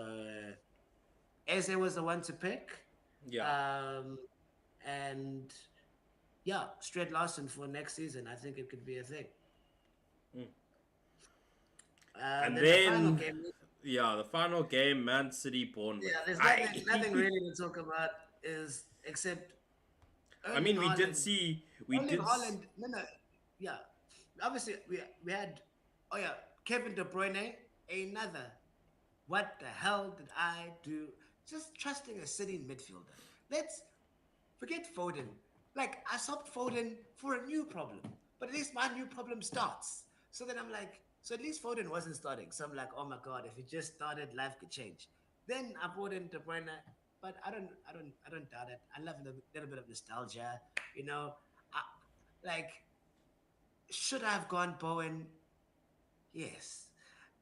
A: Eze was the one to pick,
B: yeah.
A: um, and yeah, Stred Larson for next season. I think it could be a thing.
B: Mm.
A: And
B: And
A: then the final
B: then,
A: game,
B: yeah, the final game, Man City Bournemouth.
A: yeah, there's nothing
B: I,
A: really to talk about is except
B: I
A: Erling
B: mean, we did
A: Haaland.
B: see, we
A: Erling
B: did.
A: Haaland, no, no, yeah. Obviously, we had, oh yeah, Kevin De Bruyne, another. What the hell did I do? Just trusting a City midfielder. Let's forget Foden. Like, I stopped Foden for a new problem, but at least my new problem starts. So then I'm like, so at least Foden wasn't starting. So I'm like, oh my god, if he just started, life could change. Then I brought in De Bruyne, but I don't doubt it. I love a little bit of nostalgia, you know. I, like, should I have gone Bowen? Yes.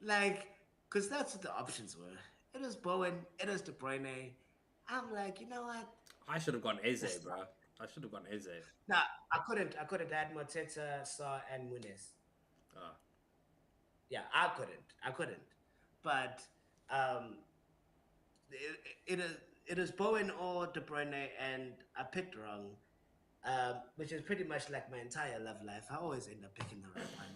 A: Like, because that's what the options were. It was Bowen, it was De Bruyne. I'm like, you know what?
B: I should have gone Eze,
A: Let's start.
B: bro. I should have gone Eze.
A: No, I couldn't. I could have had Mateta, Saw, and Muniz.
B: Uh,
A: Yeah, I couldn't. I couldn't. But um, it is Bowen or De Bruyne, and I picked wrong, which is pretty much like my entire love life. I always end up picking the wrong one.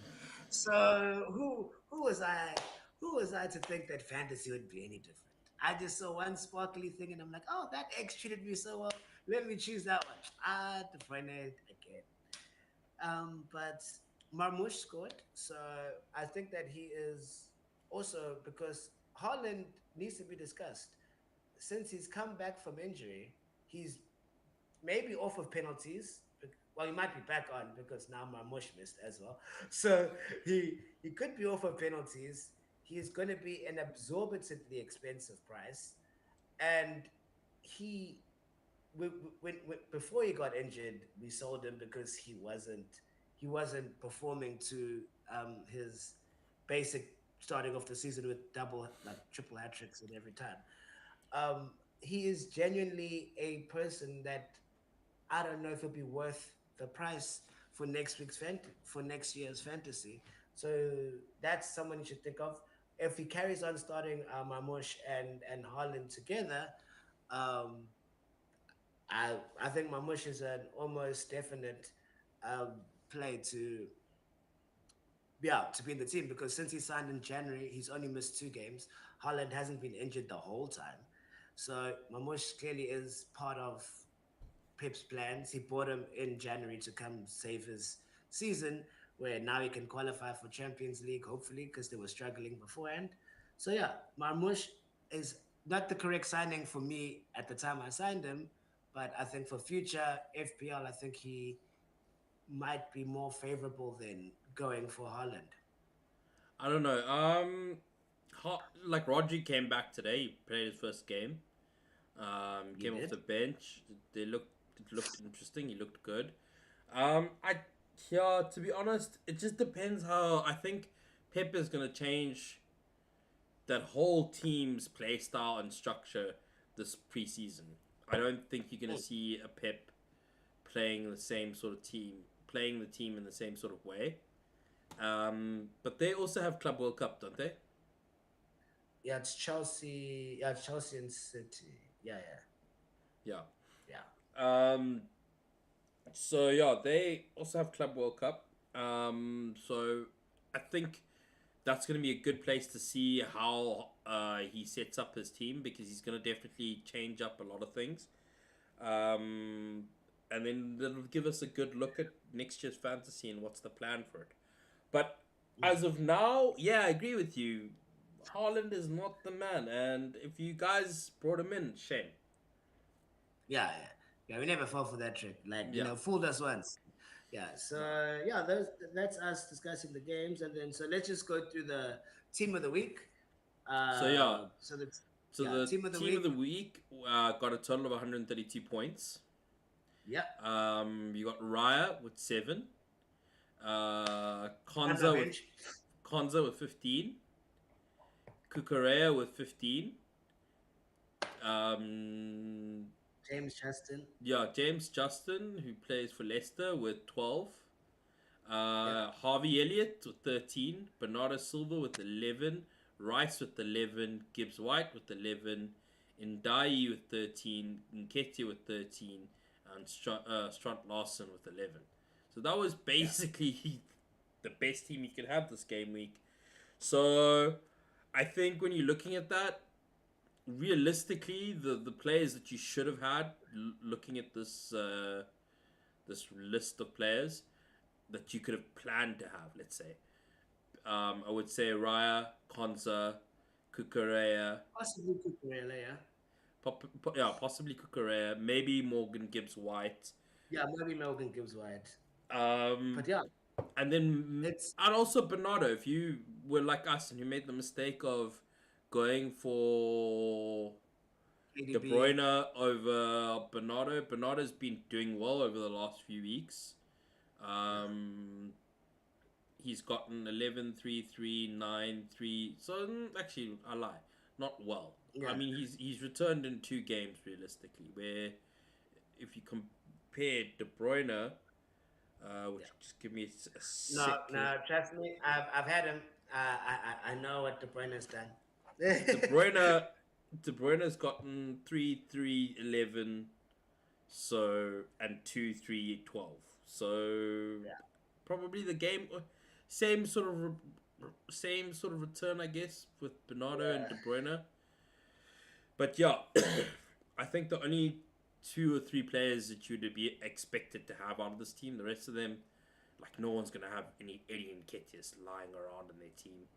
A: So who was I? Who was I to think that fantasy would be any different? I just saw one sparkly thing, and I'm like, oh, that X treated me so well. Let me choose that one. De Bruyne again. But Marmoush scored, so I think that he is also because Haaland needs to be discussed. Since he's come back from injury, he's maybe off of penalties. Well, he might be back on because now Marmoush missed as well. So he could be off of penalties. He's going to be an exorbitantly expensive price, and he before he got injured, we sold him because he wasn't performing to his basic starting off the season with double like triple hat tricks in every time. He is genuinely a person that I don't know if it'll be worth the price for for next year's fantasy. So that's someone you should think of. If he carries on starting Mamush and Holland together, um, I think Mamush is an almost definite play to be in the team because since he signed in January, he's only missed 2 games. Holland hasn't been injured the whole time, so Mamush clearly is part of Pep's plans. He brought him in January to come save his season, where now he can qualify for Champions League, hopefully, because they were struggling beforehand. So yeah, Marmoush is not the correct signing for me at the time I signed him, but I think for future FPL, I think he might be more favorable than going for Holland.
B: I don't know. Like Rodri came back today. He played his first game.
A: You
B: Came off the
A: did?
B: bench. They looked It looked interesting. He looked good. I Yeah. To be honest, it just depends how I think Pep is gonna change that whole team's play style and structure this preseason. I don't think you're gonna
A: Mm.
B: see a Pep playing the same sort of team, playing the team in the same sort of way. But they also have Club World Cup, don't they?
A: Yeah, it's Chelsea. Yeah, it's Chelsea and City. Yeah,
B: Yeah.
A: yeah,
B: Um, so yeah, they also have Club World Cup. So I think that's going to be a good place to see how he sets up his team because he's going to definitely change up a lot of things. Um, and then it'll give us a good look at next year's fantasy and what's the plan for it. But
A: yeah.
B: as of now, yeah, I agree with you. Haaland is not the man, and if you guys brought him in, shame.
A: Yeah, yeah, yeah. We never fall for that trick. Like
B: Yeah,
A: fooled us once. Yeah.
B: yeah.
A: So yeah, that's us discussing the games, and then so let's just go through the team of the week.
B: So yeah,
A: So the
B: so
A: yeah
B: the
A: team of the
B: team of
A: week.
B: the week got a total of 132 points.
A: Yeah,
B: You got Raya with 7,
A: on my
B: Konza with
A: bench.
B: 15, Kukurea with 15. Um,
A: James Justin.
B: yeah, James Justin, who plays for Leicester, with 12.
A: Yep.
B: Harvey Elliott with 13. Bernardo Silva with 11. Rice with 11. Gibbs White with 11. Ndai with 13. Nketiah with 13. And Strant Larson with 11. So that was
A: Yeah.
B: basically the best team you could have this game week. So I think when you're looking at that, realistically, the players that you should have had, looking at this list of players that you could have planned to have, let's say, I would say Raya, Konza, Kukurea,
A: Possibly Cucurella, yeah.
B: yeah, possibly Kukurea, maybe Morgan Gibbs White.
A: Yeah, maybe Melvin Gibbs White.
B: Um,
A: But yeah,
B: and then
A: it's
B: and also Bernardo, if you were like us and you made the mistake of going for De
A: KDB.
B: Bruyne over Bernardo. Bernardo's been doing well over the last few weeks.
A: Yeah.
B: Um, he's gotten 11, 3, 3, 9, 3. So actually, I lie. Not well. I
A: Yeah.
B: mean, he's returned in 2 games realistically. Where if you compare De Bruyne,
A: Yeah.
B: which just give me a
A: No,
B: second.
A: no, trust me. I've had him. I know what De Bruyne has done.
B: De Bruyne, De Bruyne's gotten 3, 3, 11. So and 2, 3, 12. So
A: Yeah.
B: probably the game, same sort of return, I guess, with Bernardo and
A: Yeah.
B: De Bruyne. But yeah, I think the only 2 or 3 players that you'd be expected to have out of this team, the rest of them, like no one's gonna have any Eddie and Nketiah lying around in their team.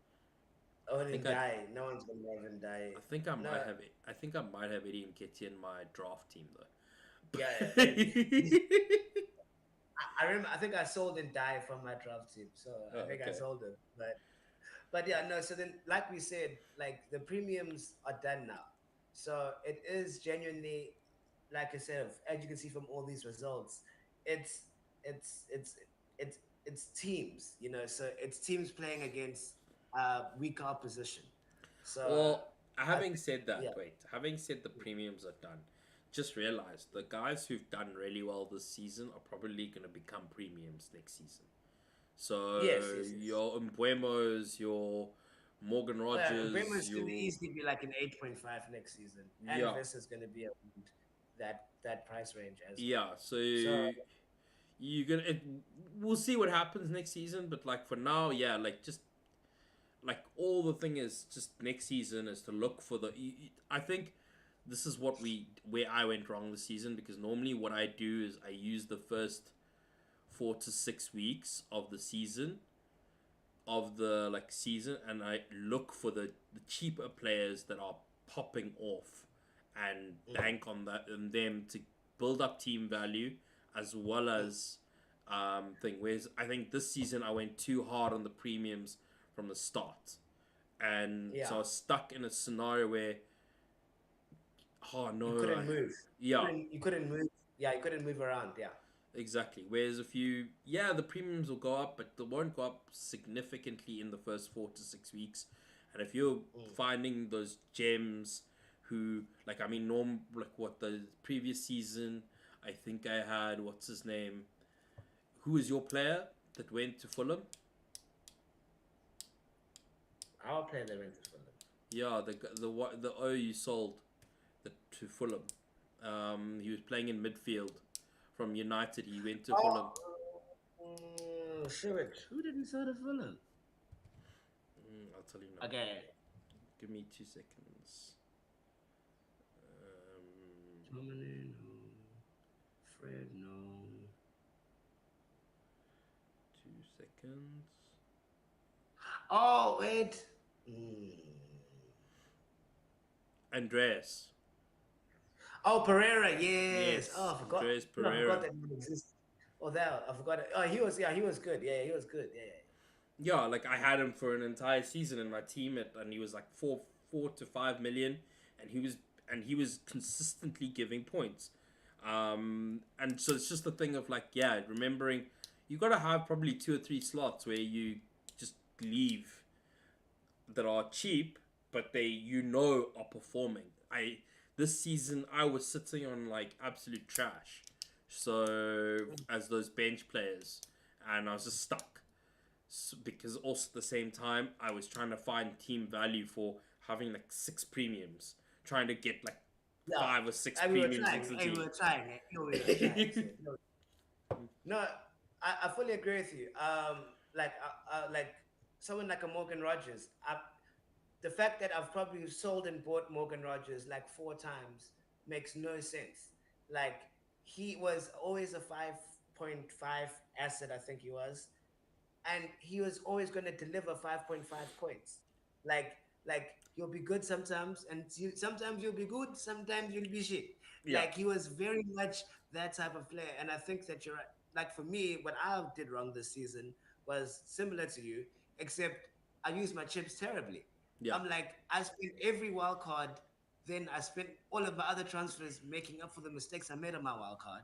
B: I
A: Odin
B: think I,
A: die. No one's gonna have him die.
B: I think I
A: No.
B: might have, I think I might have Eddie and Nketiah in my draft team though.
A: Yeah. I remember. I think I sold and die from my draft team. So I
B: Oh,
A: think I
B: okay.
A: sold him. But yeah, no. So then, like we said, like the premiums are done now. So it is genuinely, like I said, as you can see from all these results, it's it's it's it's it's teams. So it's teams playing against weaker opposition. So
B: Well,
A: I
B: having said
A: yeah,
B: that, wait, having said the premiums are done, just realized the guys who've done really well this season are probably going to become premiums next season.
A: yes,
B: So
A: yes, yes.
B: your Mbuemos, your Morgan
A: Bremer
B: Rogers,
A: is going to
B: your
A: easily be like an 8.5 next season, and
B: yeah,
A: this is going to be around that price range as well.
B: yeah. So
A: So
B: you're gonna. We'll see what happens next season, but like for now, yeah, like just like all the thing is just next season is to look for the. I think this is what we where I went wrong this season because normally what I do is I use the first 4 to 6 weeks of the season of the like season and I look for the cheaper players that are popping off and
A: mm,
B: bank on that and them to build up team value as well
A: mm,
B: as thing. Whereas I think this season I went too hard on the premiums from the start. And so
A: yeah,
B: I was stuck in a scenario where oh
A: you
B: no,
A: couldn't move.
B: yeah,
A: You couldn't move. Yeah, you couldn't move around. Yeah.
B: exactly. Whereas if you, yeah, the premiums will go up, but they won't go up significantly in the first 4 to 6 weeks. And if you're
A: Mm.
B: finding those gems who, like, I mean, like what the previous season, I think I had, what's his name? Who is your player that went to Fulham?
A: I'll play the Rangers for them.
B: Yeah, the O you sold to Fulham. He was playing in midfield from United. He went to Fulham.
A: Shit. Who did he sell to Fulham?
B: I'll tell you now.
A: Okay.
B: Give me 2 seconds. Um,
A: Dominic, no. Fred, no.
B: 2 seconds.
A: Oh, wait. Mm.
B: Andreas.
A: Oh, Pereira, yes. Oh,
B: Yes,
A: I forgot.
B: Andres
A: No, I forgot
B: Pereira.
A: that he existed. Oh, that I forgot it. Oh, he was. Yeah, he was good. Yeah, he was good. Yeah, yeah.
B: Yeah, like I had him for an entire season in my team, and he was like 4 to 5 million, and he was consistently giving points. And so it's just the thing of like, yeah, remembering you got to have probably 2 or 3 slots where you just leave that are cheap, but they are performing. I This season I was sitting on like absolute trash, so
A: Yeah.
B: as those bench players, and I was just stuck. So, because also at the same time I was trying to find team value for having like 6 premiums, trying to get like
A: Yeah.
B: 5 or 6
A: We were
B: premiums
A: trying.
B: into the
A: We
B: team.
A: were trying. We were trying. So, no, no, I fully agree with you. Like someone like a Morgan Rogers. The fact that I've probably sold and bought Morgan Rogers like 4 times makes no sense. Like he was always a 5.5 asset, I think he was, and he was always going to deliver 5.5 points. Like like you'll be good sometimes, and sometimes you'll be good, sometimes you'll be shit.
B: Yeah,
A: Like he was very much that type of player, and I think that you're right. Like for me, what I did wrong this season was similar to you, except I used my chips terribly.
B: yeah,
A: I'm like I spent every wild card, then I spent all of my other transfers making up for the mistakes I made on my wild card.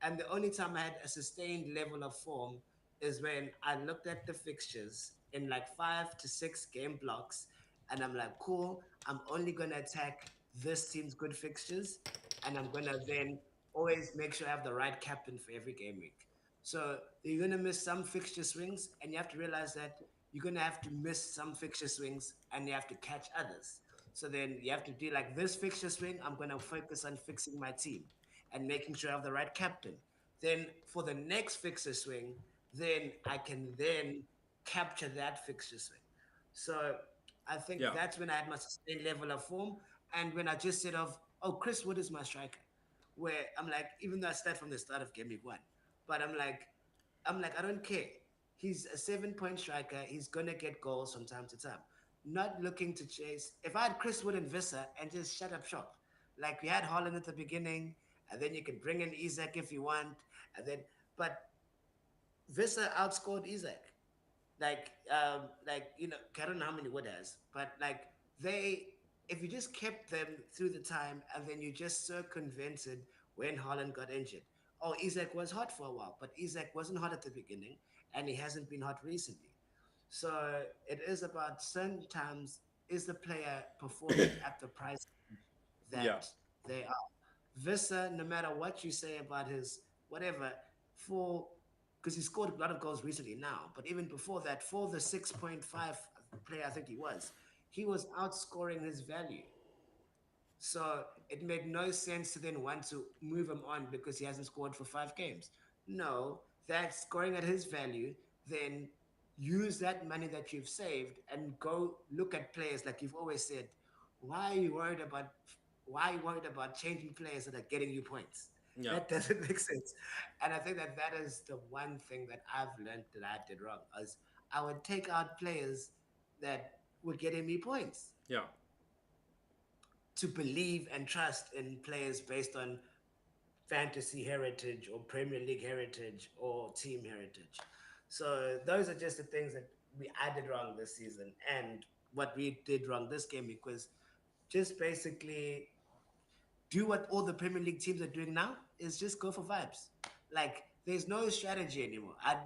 A: And the only time I had a sustained level of form is when I looked at the fixtures in like 5 to 6 game blocks, and I'm like, cool, I'm only gonna attack this team's good fixtures, and I'm gonna then always make sure I have the right captain for every game week. So you're gonna miss some fixture swings, and you have to realize that you're gonna have to miss some fixture swings and you have to catch others. So then you have to do like this fixture swing, I'm gonna focus on fixing my team and making sure I have the right captain. Then for the next fixture swing, then I can then capture that fixture swing. So I think
B: yeah.
A: that's when I had my sustained level of form, and when I just said of, oh, Chris Wood is my striker, where I'm like, even though I start from the start of game week 1, but I'm like, I don't care. He's a 7 point striker. He's gonna get goals from time to time. Not looking to chase. If I had Chris Wood and Vissa and just shut up shop, like we had Holland at the beginning, and then you can bring in Isaac if you want, and then but Vissa outscored Isaac. I don't know how many Wood has, but like they, if you just kept them through the time, and then you just circumvented when Holland got injured. Oh, Isaac was hot for a while, but Isaac wasn't hot at the beginning, and he hasn't been hot recently. So it is about sometimes is the player performing at the price
B: Yeah,
A: that they are. Vissa, no matter what you say about his whatever, for because he scored a lot of goals recently now, but even before that, for the 6.5 player I think he was outscoring his value. So it made no sense to then want to move him on because he hasn't scored for 5 games. No, that's scoring at his value. Then use that money that you've saved and go look at players like you've always said. Why are you worried about why are you worried about changing players that are getting you points?
B: yeah,
A: That doesn't make sense. And I think that that is the one thing that I've learned that I did wrong. Is I would take out players that were getting me points
B: yeah,
A: to believe and trust in players based on fantasy heritage or Premier League heritage or team heritage. So those are just the things that I did wrong this season, and what we did wrong this game because just basically do what all the Premier League teams are doing now is just go for vibes. Like there's no strategy anymore. I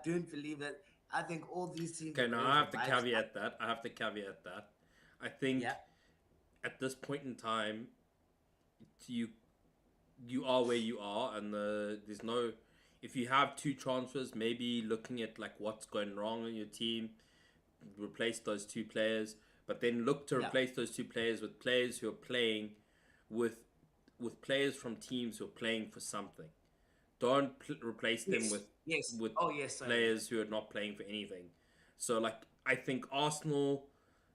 A: don't believe that. I think all these teams are
B: Okay, now
A: going
B: I
A: for
B: have to
A: vibes now.
B: caveat that. I have to caveat that. I
A: Yeah,
B: think at this point in time, you you are where you are, and there's no. If you have 2 transfers, maybe looking at like what's going wrong in your team, replace those 2 players, but then look to
A: yeah.
B: replace those 2 players with players who are playing with with players from teams who are playing for something. Don't replace them
A: Yes, yes.
B: with
A: Oh yes, sorry. Yeah.
B: players who are not playing for anything. So like I think Arsenal,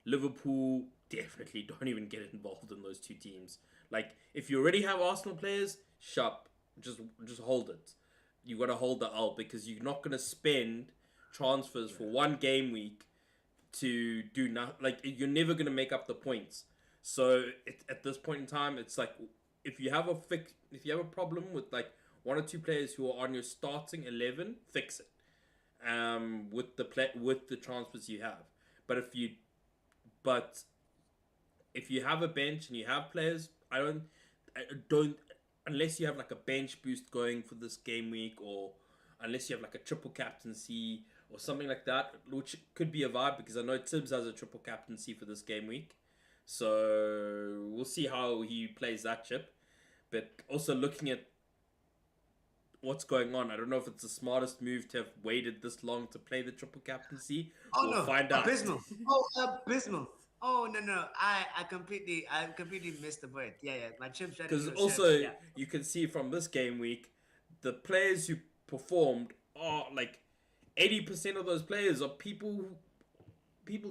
B: Liverpool definitely don't even get involved in those 2 teams. Like if you already have Arsenal players, shop, just hold it. You got to hold the L because you're not going to spend transfers for
A: Yeah.
B: one game week to do nothing. Like you're never going to make up the points. So at this point in time, it's like if you have a problem with like one or two players who are on your starting 11, fix it. With the transfers you have. But but if you have a bench and you have players, I don't unless you have like a bench boost going for this game week, or unless you have like a triple captaincy or something like that, which could be a vibe because I know Tibbs has a triple captaincy for this game week. So we'll see how he plays that chip. But also looking at what's going on, I don't know if it's the smartest move to have waited this long to play the triple captaincy.
A: Oh
B: We'll
A: no,
B: find out.
A: abysmal. Oh, abysmal. Oh no, no. I completely missed the point. Yeah, yeah. My chip strategy
B: Because
A: was terrible.
B: also
A: Yeah.
B: you can see from this game week, the players who performed are like 80% of those players are people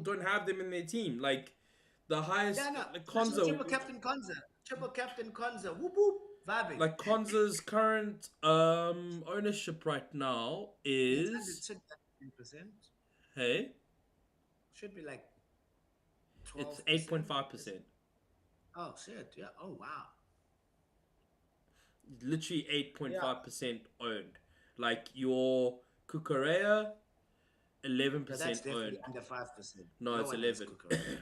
B: don't have them in their team. Like the
A: Yeah,
B: highest,
A: no.
B: like
A: I saw
B: Konza,
A: triple captain Konza. Triple captain Konza. Whoop whoop. Vibing.
B: like Konza's current ownership right now
A: It's under
B: is,
A: 10%.
B: hey,
A: Should be like
B: it's
A: 12%. Is
B: 8.5%.
A: it? Oh shit. Yeah. Oh wow.
B: Literally
A: Yeah.
B: 8.5% owned. Like your Kukurea, eleven
A: No, that's
B: percent
A: definitely
B: owned.
A: under 5%.
B: No,
A: No
B: it's
A: one owns
B: 11.
A: Kukurea.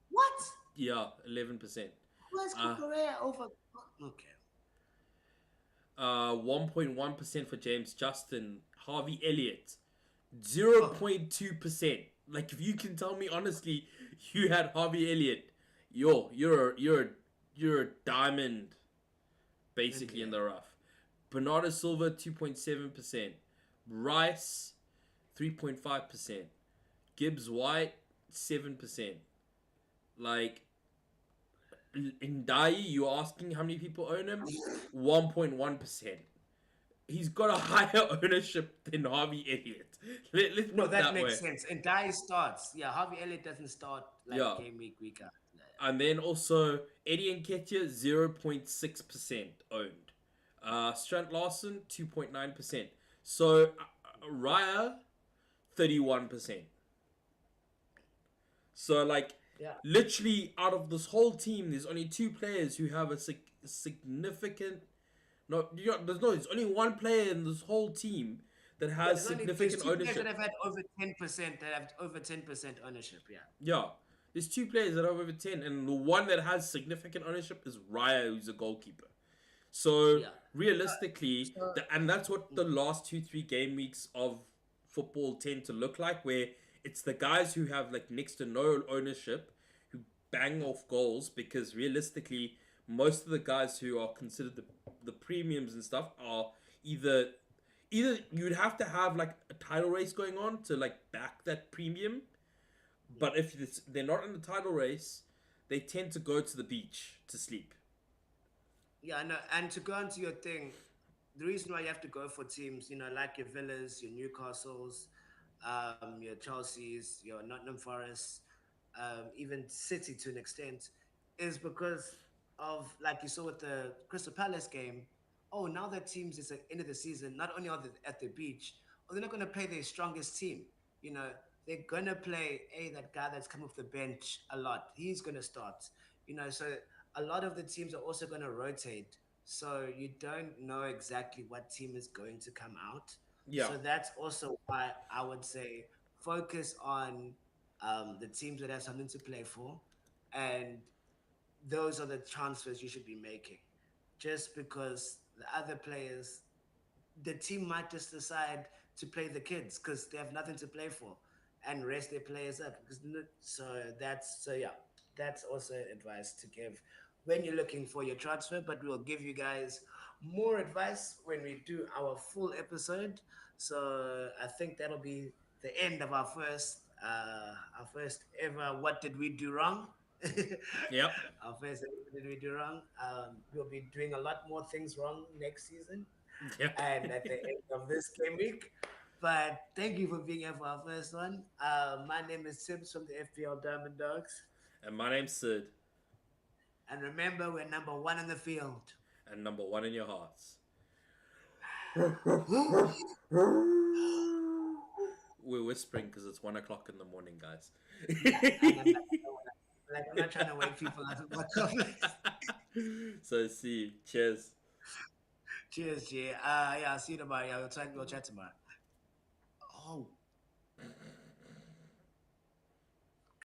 A: What?
B: Yeah, 11%.
A: Who has
B: Uh,
A: Kukurea over? Okay.
B: 1.1% for James Justin. Harvey Elliott,
A: Oh,
B: 0.2%. Like if you can tell me honestly, you had Harvey Elliott, you're a diamond basically in
A: NBA.
B: the rough. Bernardo Silva, 2.7%. Rice, 3.5%. Gibbs White, 7%. Like in Dai, you're asking how many people own him? 1.1%. He's got a higher ownership than Harvey Elliott. Let's put
A: No,
B: it
A: that
B: that
A: makes
B: way.
A: sense. And Dye starts. Yeah, Harvey Elliott doesn't start like
B: Yeah.
A: game week out. Yeah,
B: And then also Eddie Nketiah, 0.6% owned. Strant Larson, 2.9%. So Raya, 31%. So like
A: yeah.
B: literally out of this whole team, there's only two players who have a significant. No, there's only one player in this whole team that
A: Yeah,
B: has
A: there's
B: significant
A: two players that
B: ownership.
A: have had over 10%, that have over 10% ownership. Yeah.
B: Yeah, there's two players that have over 10, and the one that has significant ownership is Raya, who's a goalkeeper. So
A: Yeah.
B: realistically,
A: So
B: and that's what the last 2 3 game weeks of football tend to look like, where it's the guys who have like next to no ownership who bang off goals because realistically, most of the guys who are considered the premiums and stuff are either either you'd have to have like a title race going on to like back that premium, but if they're not in the title race, they tend to go to the beach to sleep.
A: yeah, no, and to go on to your thing, the reason why you have to go for teams, like your Villas, your Newcastles, your Chelseas, your Nottingham Forest, even City to an extent, is because of, like you saw with the Crystal Palace game. Oh, now that teams is at the end of the season, not only are they at the beach, oh, they're not going to play their strongest team. You know, they're going to play, hey, that guy that's come off the bench a lot. He's going to start. So a lot of the teams are also going to rotate. So you don't know exactly what team is going to come out.
B: Yeah,
A: So that's also why I would say focus on the teams that have something to play for, and those are the transfers you should be making. Just because the other players, the team might just decide to play the kids because they have nothing to play for, and rest their players up. So yeah, that's also advice to give when you're looking for your transfer. But we'll give you guys more advice when we do our full episode. So I think that'll be the end of our first ever. What did we do wrong?
B: yep,
A: Our first ever, what did we do wrong? We'll be doing a lot more things wrong next season
B: yep.
A: and at the end of this game week. But thank you for being here for our first one. My name is Sims from the FPL Diamond Dogs.
B: And my name's Sid,
A: And remember, we're number one in the field.
B: and number one in your hearts. We're whispering because it's 1 o'clock in the morning, guys.
A: Yeah, and I'm like, I'm not trying to wake people up.
B: So see, cheers.
A: Cheers, G. Yeah, I'll see you tomorrow. Yeah, we'll chat tomorrow. Oh.